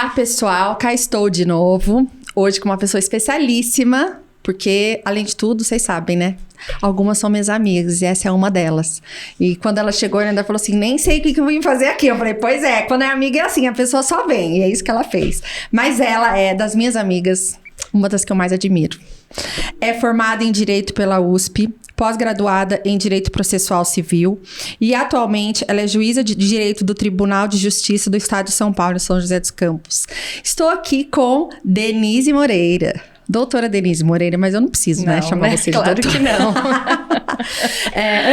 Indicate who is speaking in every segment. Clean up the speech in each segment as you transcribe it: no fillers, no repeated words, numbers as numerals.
Speaker 1: Olá, pessoal. Cá estou de novo. Hoje com uma pessoa especialíssima, porque, além de tudo, vocês sabem, né? Algumas são minhas amigas e essa é uma delas. E quando ela chegou, ela ainda falou assim, nem sei o que eu vim fazer aqui. Eu falei, pois é, quando é amiga é assim, a pessoa só vem. E é isso que ela fez. Mas ela é das minhas amigas, uma das que eu mais admiro. É formada em Direito pela USP, pós-graduada em Direito Processual Civil e atualmente ela é juíza de Direito do Tribunal de Justiça do Estado de São Paulo, em São José dos Campos. Estou aqui com Denise Moreira. Doutora Denise Moreira, mas eu não preciso, né, chamar você de
Speaker 2: claro
Speaker 1: doutora.
Speaker 2: Que não.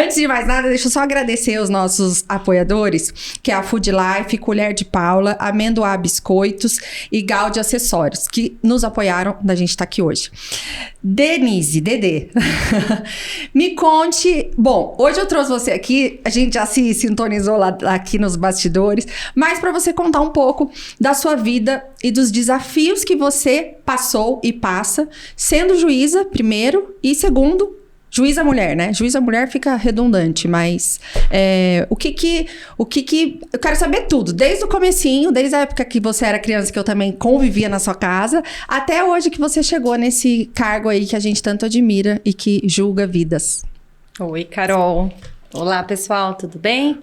Speaker 1: Antes de mais nada, deixa eu só agradecer os nossos apoiadores, que é a Food Life, Colher de Paula, Amendoá Biscoitos e Gaudi Acessórios, que nos apoiaram da gente estar aqui hoje. Denise, Dedê, me conte... Bom, hoje eu trouxe você aqui, a gente já se sintonizou lá aqui nos bastidores, mas para você contar um pouco da sua vida e dos desafios que você passou e passa, sendo juíza, primeiro, e segundo, juíza mulher, né? Juíza mulher fica redundante, mas o que eu quero saber tudo, desde o comecinho, desde a época que você era criança, que eu também convivia na sua casa, até hoje que você chegou nesse cargo aí que a gente tanto admira e que julga vidas.
Speaker 2: Oi, Carol. Olá, pessoal, tudo bem?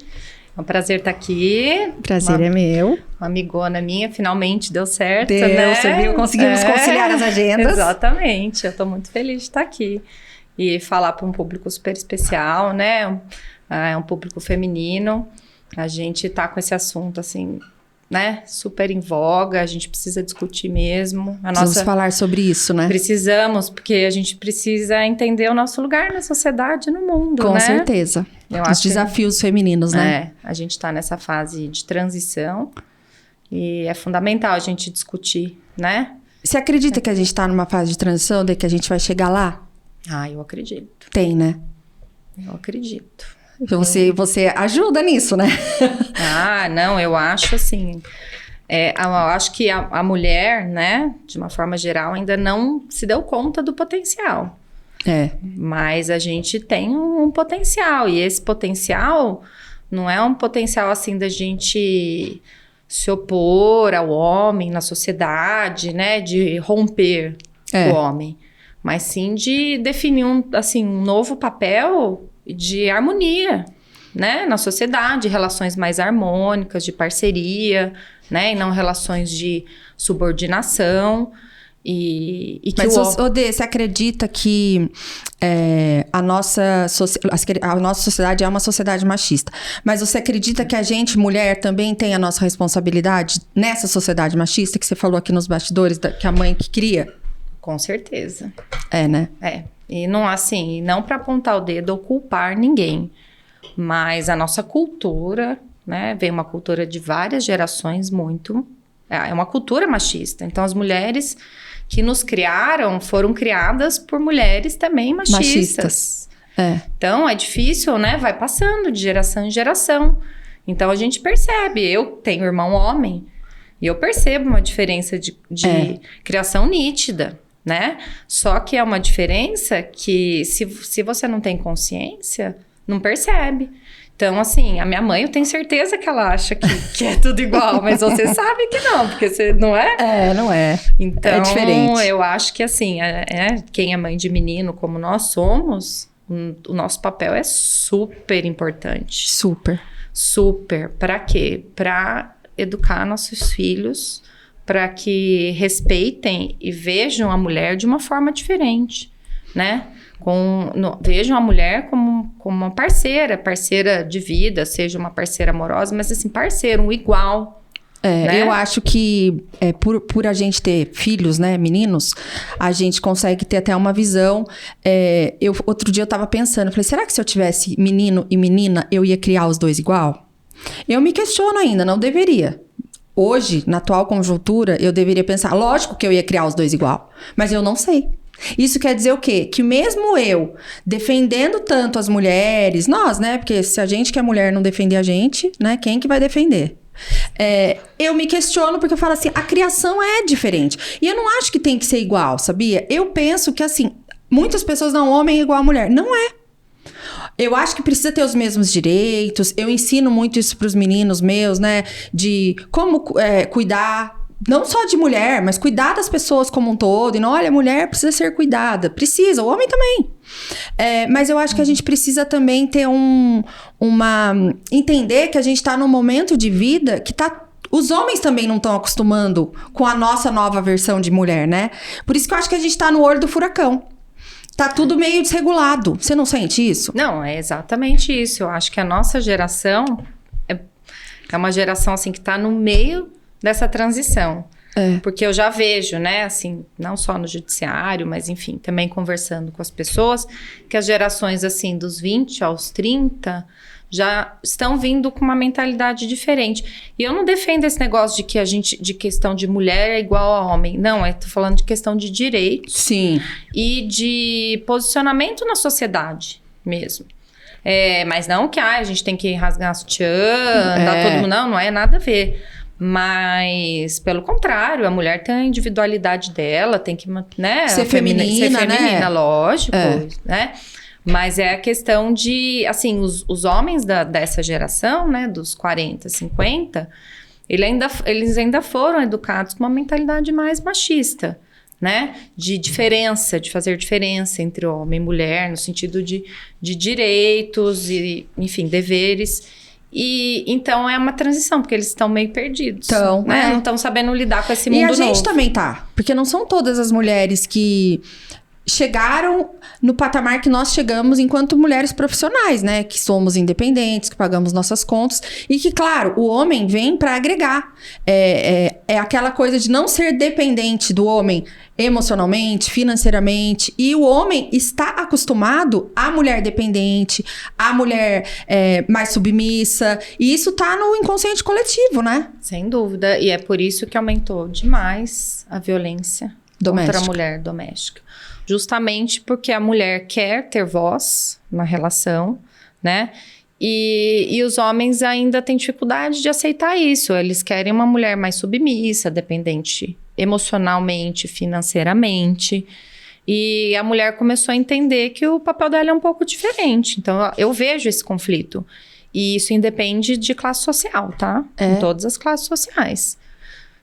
Speaker 2: É um prazer estar aqui.
Speaker 1: Prazer é meu.
Speaker 2: Uma amigona minha, finalmente deu certo,
Speaker 1: Deu,
Speaker 2: né?
Speaker 1: você viu? Conseguimos conciliar as agendas.
Speaker 2: Exatamente, eu tô muito feliz de estar aqui. E falar para um público super especial, né? É um público feminino. A gente tá com esse assunto, assim, né? Super em voga, a gente precisa discutir mesmo.
Speaker 1: Precisamos falar sobre isso, né?
Speaker 2: Precisamos, porque a gente precisa entender o nosso lugar na sociedade e no mundo,
Speaker 1: Com
Speaker 2: né?
Speaker 1: certeza. Os desafios femininos, né?
Speaker 2: A gente tá nessa fase de transição e é fundamental a gente discutir, né?
Speaker 1: Você acredita que a gente tá numa fase de transição, de que a gente vai chegar lá?
Speaker 2: Ah, eu acredito.
Speaker 1: Tem, né?
Speaker 2: Eu acredito.
Speaker 1: Você ajuda nisso, né?
Speaker 2: Ah, não, eu acho assim... eu acho que a mulher, né, de uma forma geral, ainda não se deu conta do potencial. Mas a gente tem um potencial. E esse potencial não é um potencial, assim, da gente se opor ao homem na sociedade, né? De romper o homem. Mas sim de definir um novo papel de harmonia, né? Na sociedade, relações mais harmônicas, de parceria, né? E não relações de subordinação. Mas,
Speaker 1: Odê, você acredita que a nossa sociedade é uma sociedade machista, mas você acredita que a gente, mulher, também tem a nossa responsabilidade nessa sociedade machista que você falou aqui nos bastidores, que a mãe que cria?
Speaker 2: Com certeza.
Speaker 1: Né?
Speaker 2: E não assim, não para apontar o dedo ou culpar ninguém, mas a nossa cultura, né, vem uma cultura de várias gerações é uma cultura machista. Então as mulheres que nos criaram foram criadas por mulheres também machistas. Então é difícil, né? Vai passando de geração em geração. Então a gente percebe. Eu tenho irmão homem e eu percebo uma diferença de criação nítida, né? Só que é uma diferença que se você não tem consciência, não percebe. Então, assim, a minha mãe, eu tenho certeza que ela acha que é tudo igual, mas você sabe que não, porque você não é?
Speaker 1: Não é.
Speaker 2: Então,
Speaker 1: é diferente.
Speaker 2: Eu acho que, assim, quem é mãe de menino como nós somos, o nosso papel é super importante.
Speaker 1: Super.
Speaker 2: Super. Para quê? Para educar nossos filhos, para que respeitem e vejam a mulher de uma forma diferente, né? Vejam a mulher como uma parceira de vida, seja uma parceira amorosa, mas assim, parceiro, um igual. Né?
Speaker 1: Eu acho que por a gente ter filhos, né, meninos, a gente consegue ter até uma visão. Outro dia eu tava pensando, falei, será que se eu tivesse menino e menina, eu ia criar os dois igual? Eu me questiono ainda, não deveria. Hoje, na atual conjuntura, eu deveria pensar, lógico que eu ia criar os dois igual, mas eu não sei. Isso quer dizer o quê? Que mesmo eu defendendo tanto as mulheres, nós, né? Porque se a gente que é mulher não defender a gente, né? Quem que vai defender? Eu me questiono porque eu falo assim, a criação é diferente. E eu não acho que tem que ser igual, sabia? Eu penso que assim, muitas pessoas não, homem é igual a mulher. Não é. Eu acho que precisa ter os mesmos direitos. Eu ensino muito isso para os meninos meus, né? De como cuidar não só de mulher, mas cuidar das pessoas como um todo. E não, olha, a mulher precisa ser cuidada. Precisa, o homem também. Mas eu acho que a gente precisa também ter entender que a gente tá num momento de vida que os homens também não estão acostumando com a nossa nova versão de mulher, né? Por isso que eu acho que a gente tá no olho do furacão. Tá tudo meio desregulado. Você não sente isso?
Speaker 2: Não, é exatamente isso. Eu acho que a nossa geração é uma geração, assim, que tá no meio dessa transição. Porque eu já vejo, né, assim, não só no judiciário, mas, enfim, também conversando com as pessoas, que as gerações, assim, dos 20 aos 30... já estão vindo com uma mentalidade diferente. E eu não defendo esse negócio de que de questão de mulher é igual a homem. Não, tô falando de questão de direitos.
Speaker 1: Sim.
Speaker 2: E de posicionamento na sociedade mesmo. Mas não que a gente tem que rasgar a sutiã, andar todo mundo. Não é nada a ver. Mas, pelo contrário, a mulher tem a individualidade dela, tem que, né?
Speaker 1: Ser feminina, né?
Speaker 2: Lógico, né? Mas é a questão de, assim, os homens dessa geração, né, dos 40, 50, eles ainda foram educados com uma mentalidade mais machista, né? De diferença, de fazer diferença entre homem e mulher, no sentido de direitos e, enfim, deveres. E então é uma transição, porque eles estão meio perdidos.
Speaker 1: Então,
Speaker 2: né? Não estão sabendo lidar com esse mundo novo.
Speaker 1: E a gente também tá, porque não são todas as mulheres que chegaram no patamar que nós chegamos enquanto mulheres profissionais, né? Que somos independentes, que pagamos nossas contas. E que, claro, o homem vem para agregar. É aquela coisa de não ser dependente do homem emocionalmente, financeiramente. E o homem está acostumado à mulher dependente, à mulher mais submissa. E isso tá no inconsciente coletivo, né?
Speaker 2: Sem dúvida. E é por isso que aumentou demais a violência contra a mulher doméstica. Justamente porque a mulher quer ter voz na relação, né? E os homens ainda têm dificuldade de aceitar isso. Eles querem uma mulher mais submissa, dependente emocionalmente, financeiramente. E a mulher começou a entender que o papel dela é um pouco diferente. Então, eu vejo esse conflito. E isso independe de classe social, tá? Em todas as classes sociais.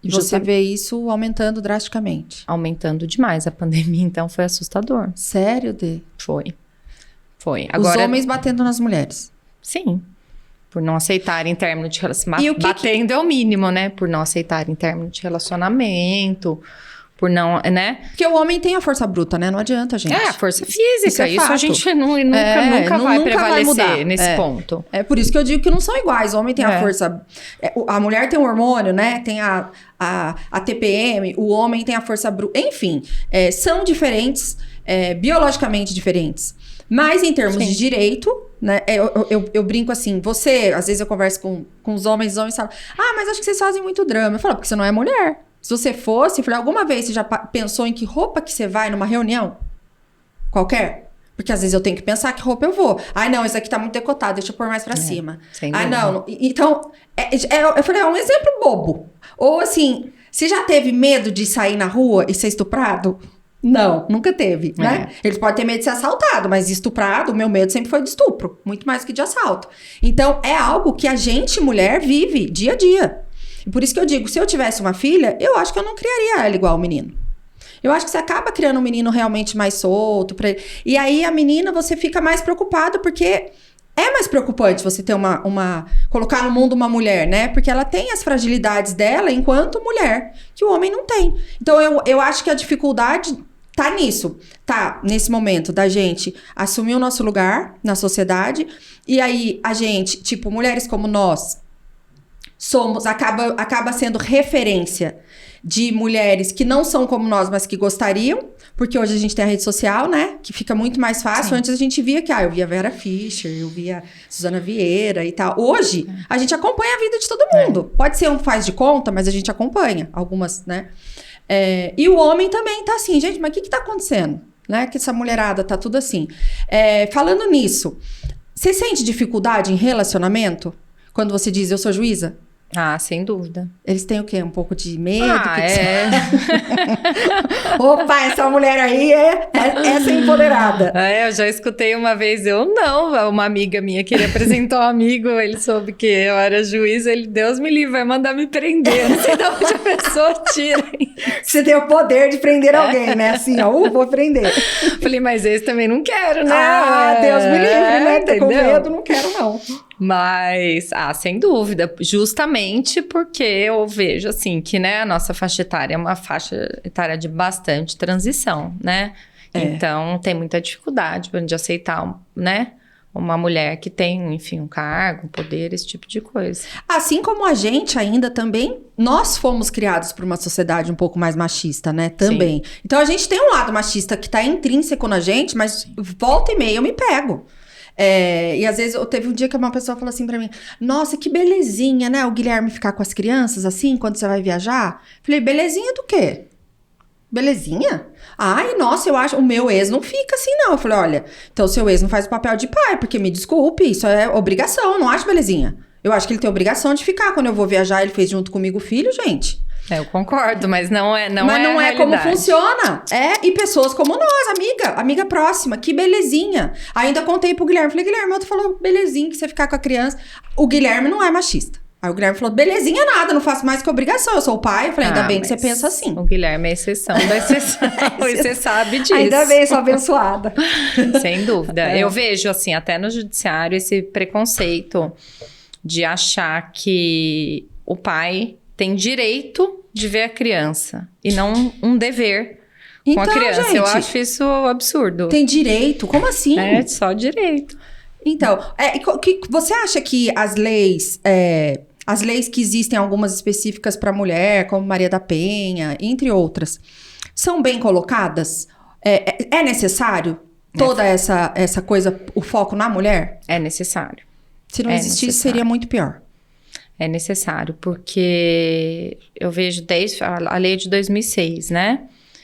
Speaker 1: E você vê isso aumentando drasticamente.
Speaker 2: Aumentando demais. A pandemia, então, foi assustador.
Speaker 1: Sério, Dê?
Speaker 2: Foi.
Speaker 1: Agora, os homens batendo nas mulheres.
Speaker 2: Sim. Por não aceitarem término de relacionamento. Batendo é o mínimo, né? Por não aceitarem término de relacionamento. Por não, né?
Speaker 1: Porque o homem tem a força bruta, né? Não adianta, gente.
Speaker 2: A força física. Isso a gente nunca vai prevalecer mudar nesse ponto.
Speaker 1: É por isso que eu digo que não são iguais. O homem tem a força... A mulher tem um hormônio, né? Tem a TPM. O homem tem a força bruta. Enfim, são diferentes, biologicamente diferentes. Mas em termos de direito, né? Eu brinco assim, às vezes eu converso com os homens falam, mas acho que vocês fazem muito drama. Eu falo, porque você não é mulher. Se você fosse, eu falei, alguma vez você já pensou em que roupa que você vai numa reunião? Qualquer? Porque às vezes eu tenho que pensar que roupa eu vou. Não, esse aqui tá muito decotado, deixa eu pôr mais pra cima. Não. Então, eu falei, é um exemplo bobo. Ou assim, você já teve medo de sair na rua e ser estuprado? Não, nunca teve, né? Eles podem ter medo de ser assaltado, mas estuprado, o meu medo sempre foi de estupro. Muito mais que de assalto. Então, é algo que a gente, mulher, vive dia a dia. E por isso que eu digo, se eu tivesse uma filha, eu acho que eu não criaria ela igual o menino. Eu acho que você acaba criando um menino realmente mais solto pra ele. E aí, a menina, você fica mais preocupado, porque é mais preocupante você ter colocar no mundo uma mulher, né? Porque ela tem as fragilidades dela enquanto mulher, que o homem não tem. Então, eu acho que a dificuldade tá nisso. Tá nesse momento da gente assumir o nosso lugar na sociedade. E aí, a gente, tipo, mulheres como nós, acaba sendo referência de mulheres que não são como nós, mas que gostariam, porque hoje a gente tem a rede social, né? Que fica muito mais fácil. Sim. Antes a gente via que, eu via Vera Fischer, eu via Suzana Vieira e tal. Hoje, a gente acompanha a vida de todo mundo. Pode ser um faz de conta, mas a gente acompanha algumas, né? E o homem também tá assim, gente, mas o que tá acontecendo? Né? Que essa mulherada tá tudo assim. Falando nisso, você sente dificuldade em relacionamento? Quando você diz, eu sou juíza?
Speaker 2: Ah, sem dúvida.
Speaker 1: Eles têm o quê? Um pouco de medo? Opa, essa mulher aí essa é empoderada.
Speaker 2: Eu já escutei uma vez, uma amiga minha queria apresentar um amigo, ele soube que eu era juiz, ele, Deus me livre, vai mandar me prender, não sei de onde a pessoa tira.
Speaker 1: Você tem o poder de prender alguém, né? Assim, ó, vou prender.
Speaker 2: Falei, mas esse também não quero, né?
Speaker 1: Ah, Deus me livre, né? Tô com medo, não quero não.
Speaker 2: Mas, sem dúvida, justamente porque eu vejo, assim, que, né, a nossa faixa etária é uma faixa etária de bastante transição, né? Então, tem muita dificuldade de aceitar, né, uma mulher que tem, enfim, um cargo, um poder, esse tipo de coisa.
Speaker 1: Assim como a gente ainda também, nós fomos criados por uma sociedade um pouco mais machista, né? Também. Sim. Então, a gente tem um lado machista que tá intrínseco na gente, mas volta e meia eu me pego. E às vezes, teve um dia que uma pessoa falou assim pra mim, nossa, que belezinha, né? O Guilherme ficar com as crianças assim, quando você vai viajar. Falei, belezinha do quê? Belezinha? Ai, nossa, eu acho, o meu ex não fica assim não. Eu falei, olha, então seu ex não faz o papel de pai, porque me desculpe, isso é obrigação, eu não acho belezinha. Eu acho que ele tem obrigação de ficar. Quando eu vou viajar, ele fez junto comigo o filho, gente.
Speaker 2: Eu concordo, mas não é
Speaker 1: como funciona. E pessoas como nós, amiga próxima, que belezinha. Ainda contei pro Guilherme, falei, Guilherme, tu falou belezinha que você ficar com a criança. O Guilherme não é machista. Aí o Guilherme falou, belezinha nada, não faço mais que obrigação, eu sou o pai. Eu falei, ainda bem que você pensa assim.
Speaker 2: O Guilherme é exceção da exceção, e você sabe disso.
Speaker 1: Ainda bem, sou abençoada.
Speaker 2: Sem dúvida. Eu vejo, assim, até no judiciário, esse preconceito de achar que o pai tem direito de ver a criança e não um dever com a criança. Gente, eu acho isso absurdo.
Speaker 1: Tem direito? Como assim?
Speaker 2: É só direito.
Speaker 1: Então, você acha que as leis que existem, algumas específicas para mulher, como Maria da Penha, entre outras, são bem colocadas? É necessário toda essa coisa, o foco na mulher?
Speaker 2: É necessário.
Speaker 1: Se não existisse, seria muito pior.
Speaker 2: É necessário, porque eu vejo desde a lei de 2006, né?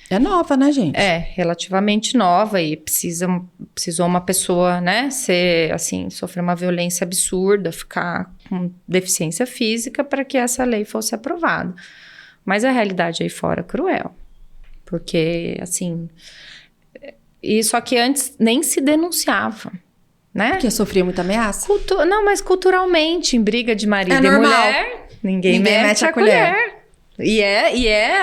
Speaker 1: É nova, né, gente?
Speaker 2: É, relativamente nova e precisou uma pessoa, né, sofrer uma violência absurda, ficar com deficiência física para que essa lei fosse aprovada. Mas a realidade aí fora é cruel, porque, assim, só que antes nem se denunciava. Né?
Speaker 1: Porque sofria muita ameaça?
Speaker 2: Não, mas culturalmente, em briga de marido e mulher, ninguém mete a colher. E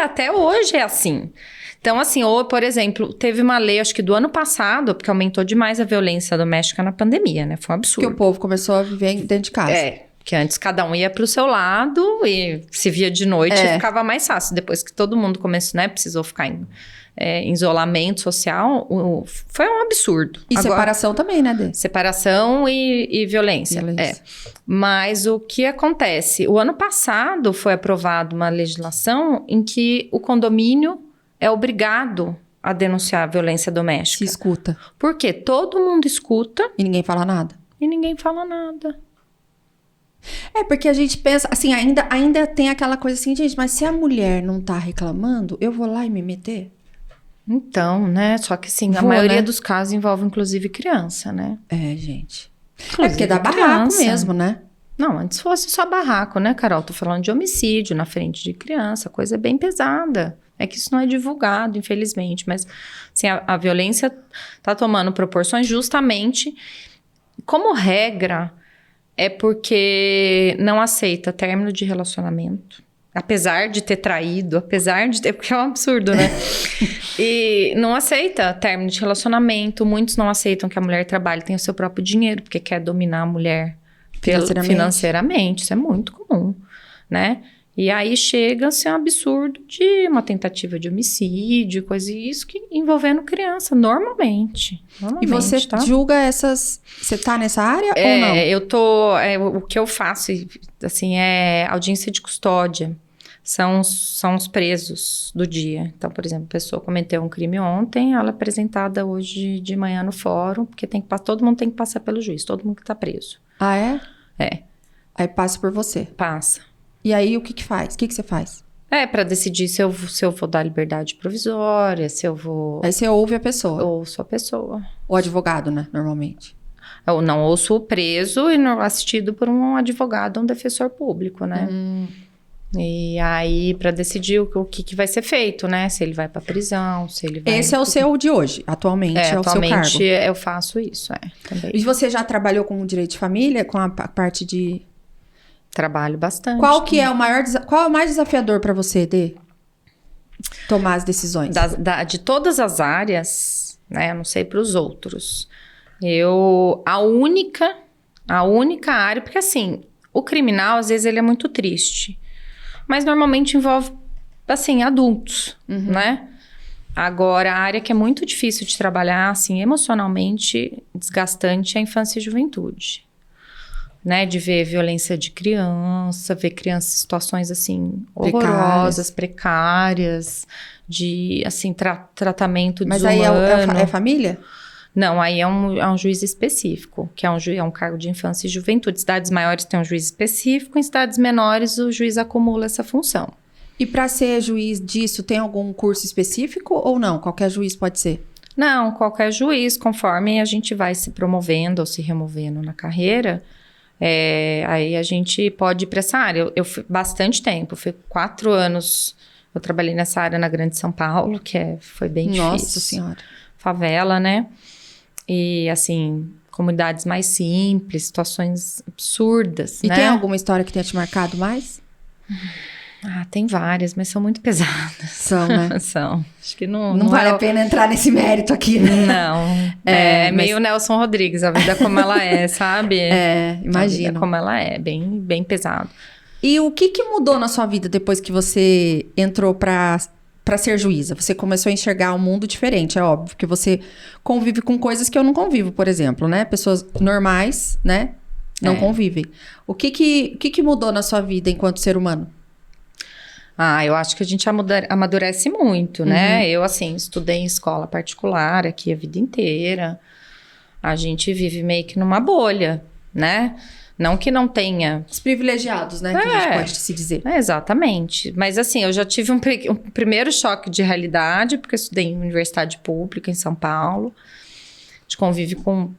Speaker 2: até hoje é assim. Então, assim, por exemplo, teve uma lei, acho que do ano passado, porque aumentou demais a violência doméstica na pandemia, né? Foi um absurdo.
Speaker 1: Porque o povo começou a viver dentro de casa.
Speaker 2: Porque antes cada um ia pro seu lado e se via de noite e ficava mais fácil. Depois que todo mundo começou, né? Precisou ficar em isolamento social, foi um absurdo.
Speaker 1: E agora, separação também, né, Dê?
Speaker 2: Separação e violência. Mas o que acontece? O ano passado foi aprovada uma legislação em que o condomínio é obrigado a denunciar a violência doméstica.
Speaker 1: Se escuta.
Speaker 2: Por quê? Todo mundo escuta.
Speaker 1: E ninguém fala nada. Porque a gente pensa, assim, ainda tem aquela coisa assim, gente, mas se a mulher não tá reclamando, eu vou lá e me meter?
Speaker 2: Então, né? Só que sim, a maioria dos casos envolve inclusive criança, né?
Speaker 1: Gente. Porque dá barraco mesmo, né?
Speaker 2: Não, antes fosse só barraco, né, Carol? Tô falando de homicídio na frente de criança, coisa bem pesada. É que isso não é divulgado, infelizmente. Mas, assim, a violência tá tomando proporções justamente, como regra, é porque não aceita término de relacionamento. Apesar de ter traído, porque é um absurdo, né? E não aceita término de relacionamento. Muitos não aceitam que a mulher trabalhe, tenha o seu próprio dinheiro, porque quer dominar a mulher financeiramente. Isso é muito comum, né? E aí chega a ser um absurdo de uma tentativa de homicídio, coisa isso que envolvendo criança, normalmente.
Speaker 1: E você julga essas... Você tá nessa área ou não?
Speaker 2: Eu tô... o que eu faço, assim, é audiência de custódia. São os presos do dia. Então, por exemplo, a pessoa cometeu um crime ontem, ela é apresentada hoje de manhã no fórum, porque todo mundo tem que passar pelo juiz, todo mundo que tá preso.
Speaker 1: Ah, é?
Speaker 2: É.
Speaker 1: Aí passa por você?
Speaker 2: Passa.
Speaker 1: E aí, o que faz? O que você faz?
Speaker 2: Pra decidir se eu vou dar liberdade provisória, se eu vou...
Speaker 1: Aí você ouve a pessoa?
Speaker 2: Ouço a pessoa.
Speaker 1: O advogado, né? Normalmente.
Speaker 2: Eu não ouço o preso e não assistido por um advogado, um defensor público, né? E aí, para decidir o que vai ser feito, né? Se ele vai para prisão, se ele vai...
Speaker 1: Esse é o seu de hoje, atualmente, é o seu cargo.
Speaker 2: Atualmente eu faço isso, também.
Speaker 1: E você já trabalhou com o direito de família, com a parte de...
Speaker 2: Trabalho bastante.
Speaker 1: Qual é o mais desafiador para você, Dê? Tomar as decisões?
Speaker 2: De todas as áreas, né? Eu não sei para os outros. A única área... Porque assim, o criminal, às vezes, ele é muito triste. Mas normalmente envolve, assim, adultos, né? Agora, a área que é muito difícil de trabalhar, assim, emocionalmente desgastante é a infância e juventude. Né? De ver violência de criança, ver crianças em situações, assim, horrorosas, precárias, de, assim, tratamento desumano.
Speaker 1: Mas aí é família?
Speaker 2: Não, aí é um juiz específico, que é um cargo de infância e juventude. Cidades maiores têm um juiz específico, em cidades menores o juiz acumula essa função.
Speaker 1: E para ser juiz disso, tem algum curso específico ou não? Qualquer juiz pode ser?
Speaker 2: Não, qualquer juiz, conforme a gente vai se promovendo ou se removendo na carreira, aí a gente pode ir para essa área. Eu fui bastante tempo, fui 4 anos, eu trabalhei nessa área na Grande São Paulo, foi bem difícil.
Speaker 1: Nossa Senhora.
Speaker 2: Favela, né? E, assim, comunidades mais simples, situações absurdas,
Speaker 1: E
Speaker 2: né?
Speaker 1: tem alguma história que tenha te marcado mais?
Speaker 2: Tem várias, mas são muito pesadas.
Speaker 1: São, né?
Speaker 2: São. Acho que não
Speaker 1: vale a pena entrar nesse mérito aqui, né?
Speaker 2: Não. Meio Nelson Rodrigues, a vida como ela é, sabe?
Speaker 1: Imagino.
Speaker 2: A vida como ela é, bem, bem pesado.
Speaker 1: E o que mudou na sua vida depois que você entrou para ser juíza? Você começou a enxergar um mundo diferente, é óbvio, que você convive com coisas que eu não convivo, por exemplo, né? Pessoas normais, né? Não convivem. O que mudou na sua vida enquanto ser humano?
Speaker 2: Eu acho que a gente amadurece muito, né? Eu, assim, estudei em escola particular aqui a vida inteira. A gente vive meio que numa bolha, né? Não que não tenha...
Speaker 1: Os privilegiados, né? Que a gente pode se dizer.
Speaker 2: Exatamente. Mas assim, eu já tive um primeiro choque de realidade, porque eu estudei em universidade pública em São Paulo. A gente convive com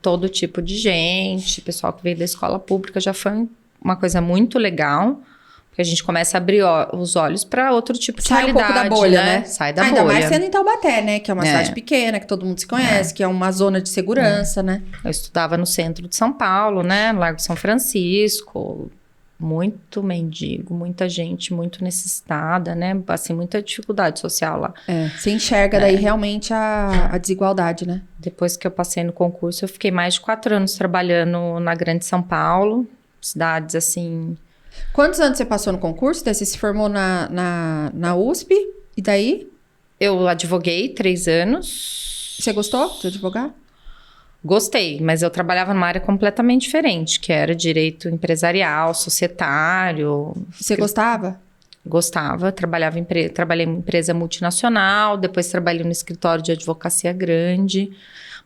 Speaker 2: todo tipo de gente. O pessoal que veio da escola pública já foi uma coisa muito legal. Porque a gente começa a abrir os olhos para outro tipo de realidade.
Speaker 1: Sai um pouco da bolha, né?
Speaker 2: Sai da
Speaker 1: Ainda
Speaker 2: bolha.
Speaker 1: mais sendo em Taubaté, né? Que é uma cidade pequena, que todo mundo se conhece, que é uma zona de segurança, né?
Speaker 2: Eu estudava no centro de São Paulo, né? No Largo São Francisco. Muito mendigo, muita gente muito necessitada, né? Assim, muita dificuldade social lá.
Speaker 1: Você enxerga daí realmente a desigualdade, né?
Speaker 2: Depois que eu passei no concurso, eu fiquei mais de 4 anos trabalhando na Grande São Paulo. Cidades, assim...
Speaker 1: Quantos anos você passou no concurso? Daí você se formou na USP? E daí?
Speaker 2: Eu advoguei 3 anos.
Speaker 1: Você gostou de advogar?
Speaker 2: Gostei, mas eu trabalhava numa área completamente diferente, que era direito empresarial, societário.
Speaker 1: Você gostava?
Speaker 2: Gostava, trabalhei em empresa multinacional, depois trabalhei no escritório de advocacia grande.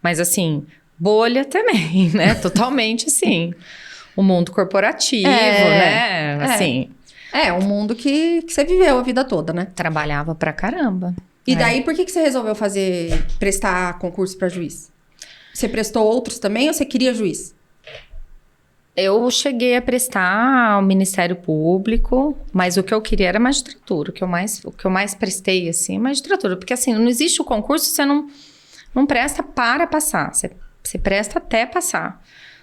Speaker 2: Mas assim, bolha também, né? Totalmente assim... O mundo corporativo, né? Assim.
Speaker 1: Um mundo que você viveu a vida toda, né?
Speaker 2: Trabalhava pra caramba.
Speaker 1: E daí, por que você resolveu prestar concurso pra juiz? Você prestou outros também ou você queria juiz?
Speaker 2: Eu cheguei a prestar ao Ministério Público, mas o que eu queria era magistratura. O que eu mais prestei, assim, é magistratura. Porque, assim, não existe o concurso, você não presta para passar. Você presta até passar.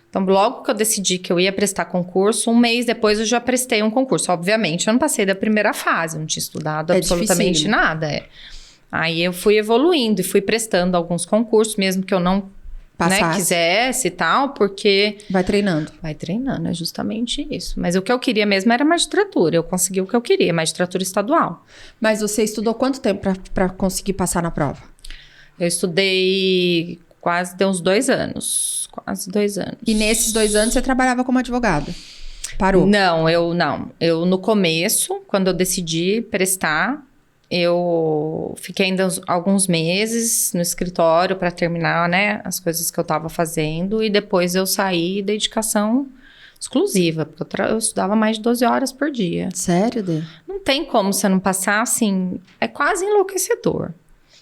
Speaker 2: Então, logo que eu decidi que eu ia prestar concurso, 1 mês depois eu já prestei um concurso. Obviamente, eu não passei da primeira fase, não tinha estudado absolutamente nada. Aí eu fui evoluindo e fui prestando alguns concursos, mesmo que eu não quisesse e tal, porque...
Speaker 1: Vai treinando.
Speaker 2: Vai treinando, é justamente isso. Mas o que eu queria mesmo era magistratura. Eu consegui o que eu queria, magistratura estadual.
Speaker 1: Mas você estudou quanto tempo para conseguir passar na prova? Eu
Speaker 2: estudei deu uns 2 anos. Quase 2 anos.
Speaker 1: E nesses 2 anos você trabalhava como advogada? Parou?
Speaker 2: Não. Eu no começo, quando eu decidi prestar, eu fiquei ainda alguns meses no escritório para terminar, né, as coisas que eu estava fazendo. E depois eu saí dedicação exclusiva, porque eu estudava mais de 12 horas por dia.
Speaker 1: Sério, Dê?
Speaker 2: Não tem como você não passar, assim, é quase enlouquecedor.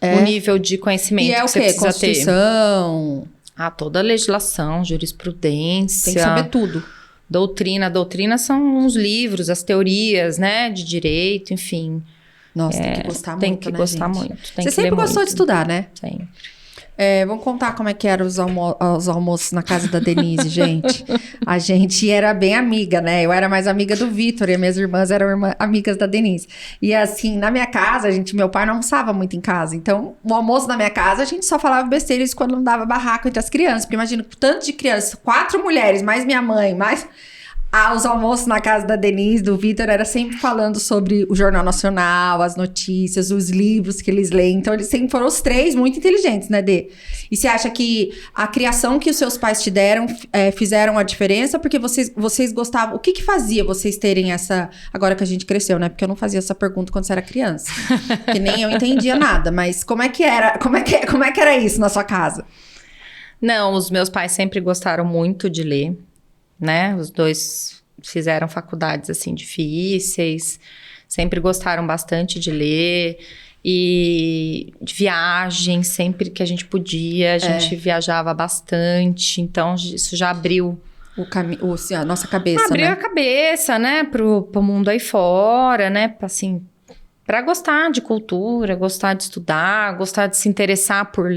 Speaker 2: O nível de conhecimento que você precisa ter.
Speaker 1: Constituição?
Speaker 2: Toda a legislação, jurisprudência.
Speaker 1: Tem que saber tudo.
Speaker 2: Doutrina. Doutrina são os livros, as teorias, né? De direito, enfim.
Speaker 1: Nossa, tem que gostar muito,
Speaker 2: Tem que
Speaker 1: né,
Speaker 2: gostar
Speaker 1: gente?
Speaker 2: muito.
Speaker 1: Você sempre gostou de estudar, né?
Speaker 2: Sempre.
Speaker 1: Vamos contar como é que eram os almoços na casa da Denise, gente. A gente era bem amiga, né? Eu era mais amiga do Vitor e as minhas irmãs eram amigas da Denise. E assim, na minha casa, meu pai não almoçava muito em casa. Então, o almoço na minha casa, a gente só falava besteiras quando não dava barraco entre as crianças. Porque imagina, tanto de crianças, 4 mulheres, mais minha mãe, mais... os almoços na casa da Denise, do Vitor, era sempre falando sobre o Jornal Nacional, as notícias, os livros que eles leem. Então, eles sempre foram os 3 muito inteligentes, né, Dê? E você acha que a criação que os seus pais te deram fizeram a diferença? Porque vocês gostavam... O que fazia vocês terem essa... Agora que a gente cresceu, né? Porque eu não fazia essa pergunta quando você era criança. Que nem eu entendia nada. Mas como é que era? Como é que era isso na sua casa?
Speaker 2: Não, os meus pais sempre gostaram muito de ler. Né? Os 2 fizeram faculdades, assim, difíceis. Sempre gostaram bastante de ler. E de viagem, sempre que a gente podia. A gente viajava bastante. Então, isso já abriu...
Speaker 1: a nossa cabeça,
Speaker 2: abriu
Speaker 1: né?
Speaker 2: a cabeça, né? Pro mundo aí fora, né? Assim... Para gostar de cultura, gostar de estudar, gostar de se interessar por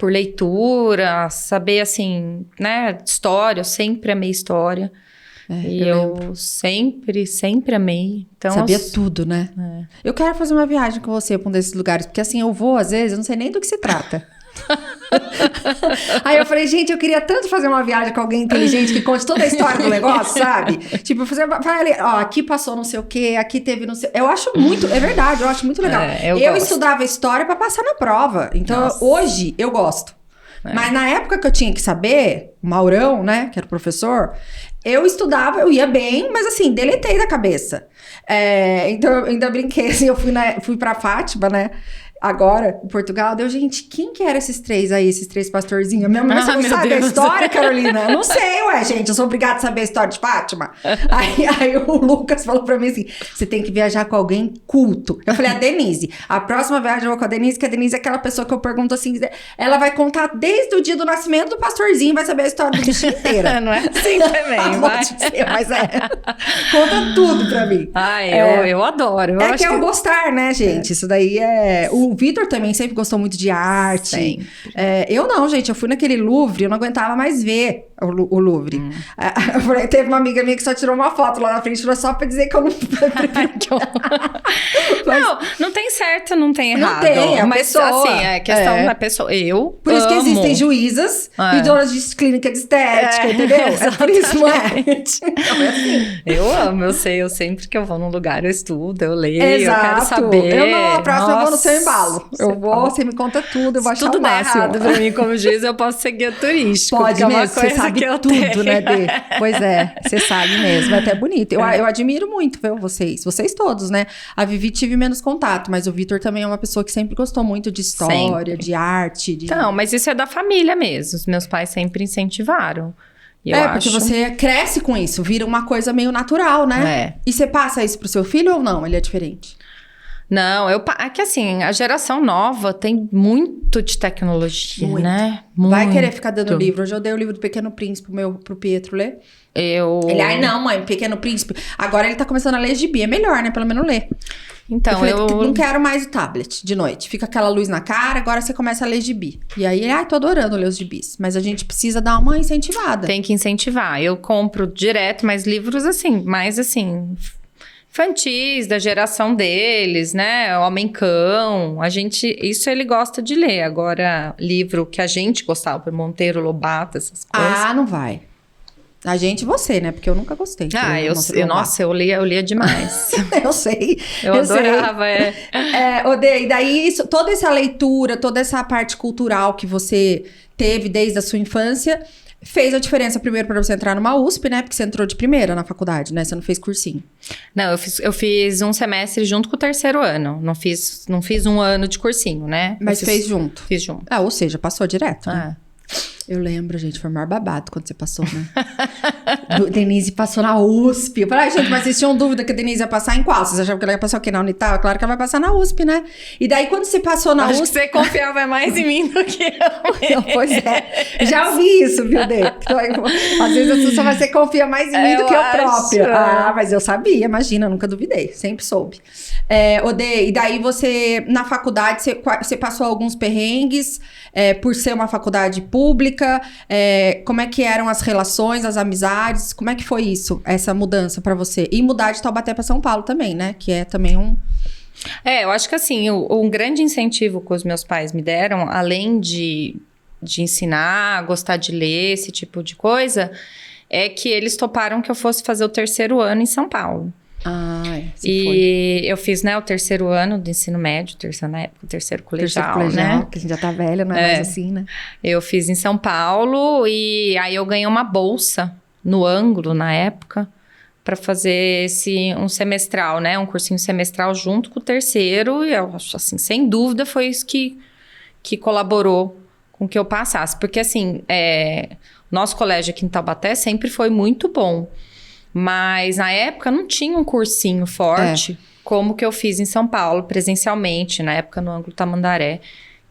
Speaker 2: leitura, saber, assim, né, de história. Eu sempre amei história. Eu sempre amei. Então,
Speaker 1: sabia tudo, né? Eu quero fazer uma viagem com você pra um desses lugares, porque assim, eu vou, às vezes, eu não sei nem do que se trata. Aí eu falei, gente, eu queria tanto fazer uma viagem com alguém inteligente que conte toda a história do negócio, sabe? Tipo, vai ali, aqui passou não sei o quê, aqui teve não sei... Eu acho muito, é verdade, eu acho muito legal. Eu estudava história pra passar na prova, então hoje eu gosto. Mas na época que eu tinha que saber, o Maurão, né, que era o professor, eu estudava, eu ia bem, mas assim, deletei da cabeça. Então eu ainda brinquei, assim, eu fui pra Fátima, né? Agora, em Portugal, gente, quem que eram esses 3 aí, esses 3 pastorzinhos? Minha mãe, você não sabe a história, Carolina? Eu não sei, gente, eu sou obrigada a saber a história de Fátima. Aí o Lucas falou pra mim assim, você tem que viajar com alguém culto. Eu falei, a Denise, a próxima viagem eu vou com a Denise, que a Denise é aquela pessoa que eu pergunto assim, ela vai contar desde o dia do nascimento do pastorzinho, vai saber a história do bicho inteira.
Speaker 2: Não é assim também,
Speaker 1: mas conta tudo pra mim.
Speaker 2: Eu adoro.
Speaker 1: Eu gostar, né, gente? Isso daí O Vitor também sempre gostou muito de arte. Eu não, gente. Eu fui naquele Louvre, eu não aguentava mais ver o Louvre. Teve uma amiga minha que só tirou uma foto lá na frente, só pra dizer que eu não...
Speaker 2: Não tem certo, não tem errado.
Speaker 1: Não tem,
Speaker 2: mas
Speaker 1: pessoa.
Speaker 2: Assim, é questão da pessoa.
Speaker 1: Por isso que existem juízas e donas de clínica de estética, entendeu? É por isso, não é? Então é assim.
Speaker 2: Eu amo, eu sempre que eu vou num lugar, eu estudo, eu leio, eu quero saber.
Speaker 1: A próxima eu vou no seu embalo. Você me conta tudo, eu vou achar o máximo.
Speaker 2: Tudo errado pra mim, como diz, eu posso ser guia turístico.
Speaker 1: Pode
Speaker 2: mesmo,
Speaker 1: é uma coisa você sabe que tudo, tenho. Né, Dê? Pois você sabe mesmo, é até bonito. Eu admiro muito, viu, vocês todos, né? A Vivi tive menos contato, mas o Vitor também é uma pessoa que sempre gostou muito de história, de arte.
Speaker 2: Não, mas isso é da família mesmo, os meus pais sempre incentivaram.
Speaker 1: Porque você cresce com isso, vira uma coisa meio natural, né? E você passa isso pro seu filho ou não? Ele é diferente?
Speaker 2: Não, é que assim, a geração nova tem muito de tecnologia, né? Muito.
Speaker 1: Vai querer ficar dando livro. Hoje eu dei o livro do Pequeno Príncipe pro Pietro ler. Ele, não, mãe, Pequeno Príncipe. Agora ele tá começando a ler gibi, é melhor, né? Pelo menos ler.
Speaker 2: Então,
Speaker 1: eu não quero mais o tablet de noite. Fica aquela luz na cara, agora você começa a ler gibi. E aí ele, tô adorando ler os gibis. Mas a gente precisa dar uma incentivada.
Speaker 2: Tem que incentivar. Eu compro direto, mas livros assim, mais assim... infantis, da geração deles, né? Homem-Cão. Isso ele gosta de ler. Agora, livro que a gente gostava, por Monteiro Lobato, essas coisas.
Speaker 1: Não vai. A gente, você, né? Porque eu nunca gostei.
Speaker 2: Eu lia demais.
Speaker 1: Eu sei.
Speaker 2: Eu adorava,
Speaker 1: E daí, toda essa leitura, toda essa parte cultural que você teve desde a sua infância... fez a diferença primeiro para você entrar numa USP, né? Porque você entrou de primeira na faculdade, né? Você não fez cursinho.
Speaker 2: Não, eu fiz um semestre junto com o terceiro ano. Não fiz um ano de cursinho, né?
Speaker 1: Mas fez junto?
Speaker 2: Fiz junto.
Speaker 1: Ou seja, passou direto, né? Eu lembro, gente, foi o maior babado quando você passou, né? Denise passou na USP. Eu falei, gente, mas vocês tinham dúvida que a Denise ia passar em qual? Vocês achavam que ela ia passar o quê? Na Unital? Claro que ela vai passar na USP, né? E daí, quando você passou na
Speaker 2: Acho
Speaker 1: USP...
Speaker 2: que você confiava mais em mim do que eu.
Speaker 1: Pois é. Já ouvi isso, viu, Dê? Então, às vezes a pessoa vai, você confia mais em mim do que eu própria. Ah, mas eu sabia, imagina, nunca duvidei. Sempre soube. Dê, e daí você, na faculdade, você passou alguns perrengues por ser uma faculdade pública. Como é que eram as relações, as amizades? Como é que foi isso, essa mudança pra você? E mudar de Taubaté pra São Paulo também, né? Que é também um...
Speaker 2: Eu acho que assim, um grande incentivo que os meus pais me deram, além de ensinar, gostar de ler, esse tipo de coisa, é que eles toparam que eu fosse fazer o 3º ano em São Paulo. Eu fiz, né, o 3º ano do ensino médio, na época, o 3º colegial, né?
Speaker 1: Que a gente já tá velha, não é mais assim, né?
Speaker 2: Eu fiz em São Paulo e aí eu ganhei uma bolsa no Ângulo, na época, para fazer um semestral, né? Um cursinho semestral junto com o 3º, e eu acho, assim, sem dúvida foi isso que colaborou com que eu passasse. Porque, assim, nosso colégio aqui em Taubaté sempre foi muito bom. Mas, na época, não tinha um cursinho forte como que eu fiz em São Paulo, presencialmente, na época no Ângulo Tamandaré,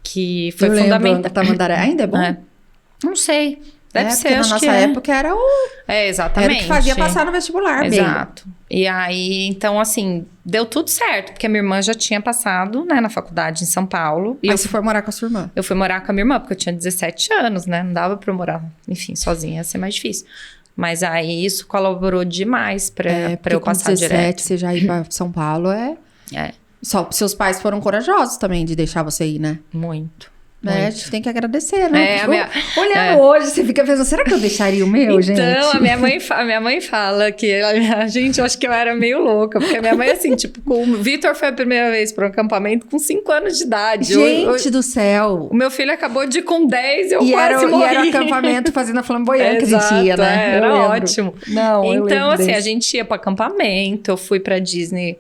Speaker 2: que foi fundamental.
Speaker 1: Tamandaré ainda é bom?
Speaker 2: Não sei. Deve ser,
Speaker 1: na nossa época era o...
Speaker 2: exatamente.
Speaker 1: Era o que fazia passar no vestibular.
Speaker 2: Exato. E aí, então, assim, deu tudo certo, porque a minha irmã já tinha passado, né, na faculdade em São Paulo.
Speaker 1: E você foi morar com a sua irmã?
Speaker 2: Eu fui morar com a minha irmã, porque eu tinha 17 anos, né? Não dava pra eu morar, enfim, sozinha, ia ser mais difícil. Mas aí, isso colaborou demais pra eu passar
Speaker 1: 17,
Speaker 2: direto.
Speaker 1: você já ir pra São Paulo Só seus pais foram corajosos também de deixar você ir, né?
Speaker 2: Muito.
Speaker 1: A gente tem que agradecer, né?
Speaker 2: Olhando
Speaker 1: hoje, você fica pensando, será que eu deixaria o meu, gente?
Speaker 2: Então, a minha mãe fala que... Gente, eu acho que eu era meio louca. Porque a minha mãe, assim, tipo... O Vitor foi a primeira vez para um acampamento com 5 anos de idade.
Speaker 1: Gente do céu!
Speaker 2: O meu filho acabou de ir com 10 e eu quase morri.
Speaker 1: E era o acampamento fazendo a flamboyante que a gente ia, né?
Speaker 2: Era ótimo.
Speaker 1: Não,
Speaker 2: então, assim, a gente ia para acampamento. Eu fui para Disney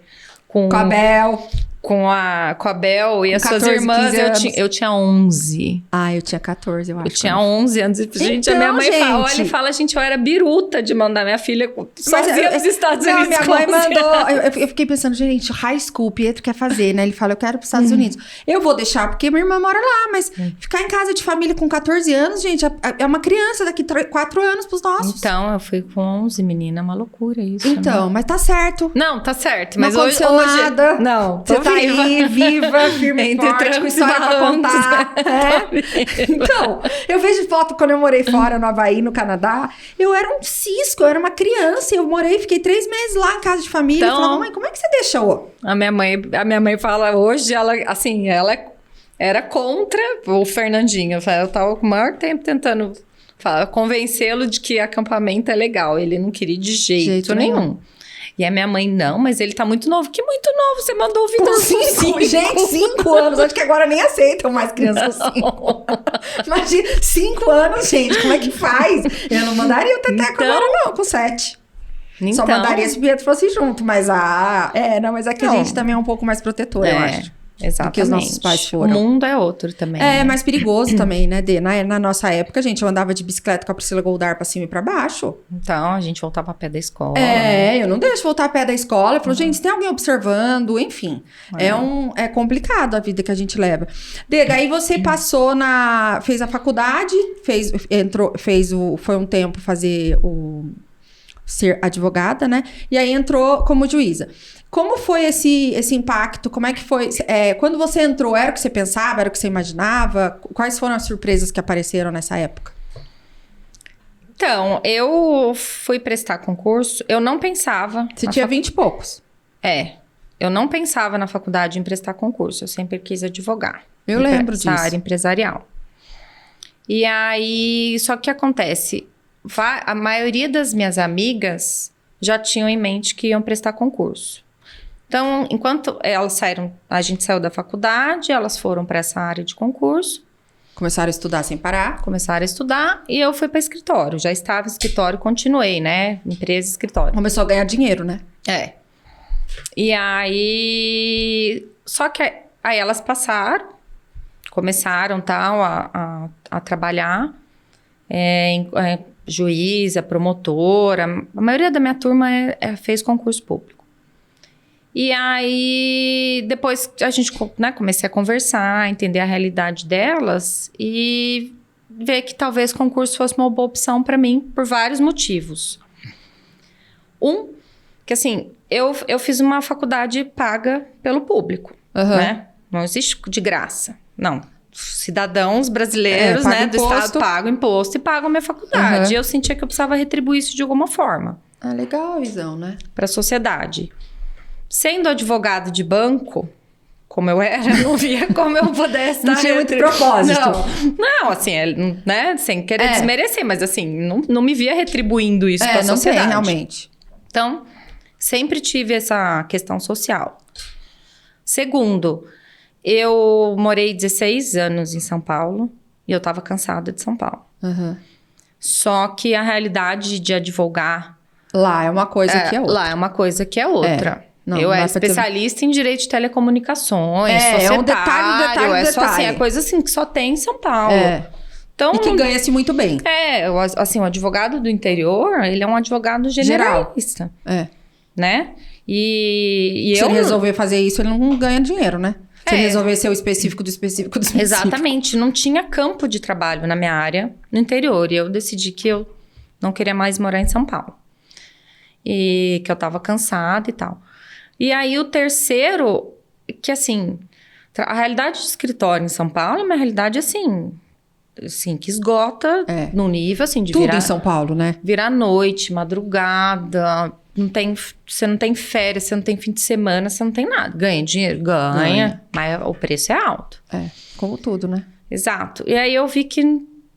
Speaker 2: com
Speaker 1: a Bel.
Speaker 2: Com a Bel e as 14, suas irmãs, eu tinha 11.
Speaker 1: Eu tinha 14, eu acho.
Speaker 2: Eu tinha 11 anos. Gente, a minha mãe olha e fala, gente, eu era biruta de mandar minha filha sozinha nos Estados Unidos.
Speaker 1: Minha mãe mandou... Eu fiquei pensando, gente, high school, o Pietro quer fazer, né? Ele fala, eu quero para os Estados Unidos. Eu vou deixar, porque minha irmã mora lá, mas ficar em casa de família com 14 anos, gente, é uma criança daqui 4 anos pros nossos.
Speaker 2: Então, eu fui com 11, menina, é uma loucura isso.
Speaker 1: Então, mas tá certo.
Speaker 2: Não, tá certo. Mas
Speaker 1: não aconteceu nada.
Speaker 2: Não,
Speaker 1: você tá aí, viva, firme e forte, com história pra contar. Então, eu vejo foto quando eu morei fora, no Havaí, no Canadá. Eu era um cisco, eu era uma criança. Eu fiquei 3 meses lá em casa de família. Então, eu falava, mãe, como é que você deixou?
Speaker 2: A minha mãe fala, hoje, ela era contra o Fernandinho. Eu tava com o maior tempo tentando convencê-lo de que acampamento é legal. Ele não queria de jeito nenhum. E a minha mãe, não, mas ele tá muito novo. Que muito novo? Você mandou o Vitor com 5.
Speaker 1: Gente, 5 anos. Acho que agora nem aceitam mais crianças com 5. Imagina, 5 anos, gente. Como é que faz? Eu não mandaria o Teteco agora, não, com 7. Então, só mandaria se o Pietro fosse junto. Mas, mas aqui a gente também é um pouco mais protetora, eu acho.
Speaker 2: Exatamente.
Speaker 1: Que os nossos pais foram.
Speaker 2: O mundo é outro também.
Speaker 1: É mais perigoso também, né, Dê? Na nossa época, gente, eu andava de bicicleta com a Priscila Goldar pra cima e pra baixo.
Speaker 2: Então, a gente voltava a pé da escola.
Speaker 1: Eu não deixo voltar a pé da escola. Eu falo, gente, se tem alguém observando, enfim. É complicado a vida que a gente leva. Dê, aí você passou fez a faculdade, foi um tempo fazer ser advogada, né? E aí entrou como juíza. Como foi esse impacto? Como é que foi? Quando você entrou, era o que você pensava? Era o que você imaginava? Quais foram as surpresas que apareceram nessa época?
Speaker 2: Então, eu fui prestar concurso, eu não pensava...
Speaker 1: Você tinha 20 e poucos.
Speaker 2: Eu não pensava na faculdade em prestar concurso, eu sempre quis advogar.
Speaker 1: Eu lembro disso.
Speaker 2: Área empresarial. E aí, só que acontece, a maioria das minhas amigas já tinham em mente que iam prestar concurso. Então, enquanto elas saíram, a gente saiu da faculdade, elas foram para essa área de concurso.
Speaker 1: Começaram a estudar sem parar?
Speaker 2: Começaram a estudar e eu fui para escritório. Já estava em escritório, continuei, né? Empresa, escritório.
Speaker 1: Começou a ganhar dinheiro, né?
Speaker 2: E aí... Só que aí elas começaram tal a trabalhar juíza, promotora. A maioria da minha turma fez concurso público. E aí, depois a gente, né, comecei a conversar, entender a realidade delas e ver que talvez concurso fosse uma boa opção para mim por vários motivos. Que assim, eu fiz uma faculdade paga pelo público, né? Não existe de graça, não. Cidadãos brasileiros, né, do estado pagam imposto e pagam minha faculdade. E eu sentia que eu precisava retribuir isso de alguma forma.
Speaker 1: Ah, legal, visão, né?
Speaker 2: Para a sociedade. Sendo advogado de banco, como eu era, não via como eu pudesse
Speaker 1: Não tinha muito propósito.
Speaker 2: Não, assim, né, sem querer desmerecer, mas assim, não me via retribuindo isso para a sociedade.
Speaker 1: Não tem, realmente.
Speaker 2: Então, sempre tive essa questão social. Segundo, eu morei 16 anos em São Paulo e eu estava cansada de São Paulo. Só que a realidade de advogar...
Speaker 1: Lá é uma coisa que é outra.
Speaker 2: Lá é uma coisa que é outra. Eu era especialista em direito de telecomunicações, societário,
Speaker 1: é um detalhe.
Speaker 2: Só assim, é coisa assim que só tem em São Paulo. Então,
Speaker 1: e que ganha-se muito bem.
Speaker 2: Assim, o advogado do interior, ele é um advogado generalista. Né? E
Speaker 1: se ele resolver fazer isso, ele não ganha dinheiro, né? Se ele resolver ser o específico do específico do específico.
Speaker 2: Exatamente. Não tinha campo de trabalho na minha área, no interior. E eu decidi que eu não queria mais morar em São Paulo. E que eu tava cansada e tal. E aí, o terceiro, que assim... A realidade de escritório em São Paulo é uma realidade, assim que esgota no nível, assim, de
Speaker 1: tudo
Speaker 2: virar...
Speaker 1: em São Paulo, né?
Speaker 2: Virar noite, madrugada... Você não tem férias, você não tem fim de semana, você não tem nada. Ganha dinheiro? Ganha. Mas o preço é alto.
Speaker 1: Como tudo, né?
Speaker 2: Exato. E aí eu vi que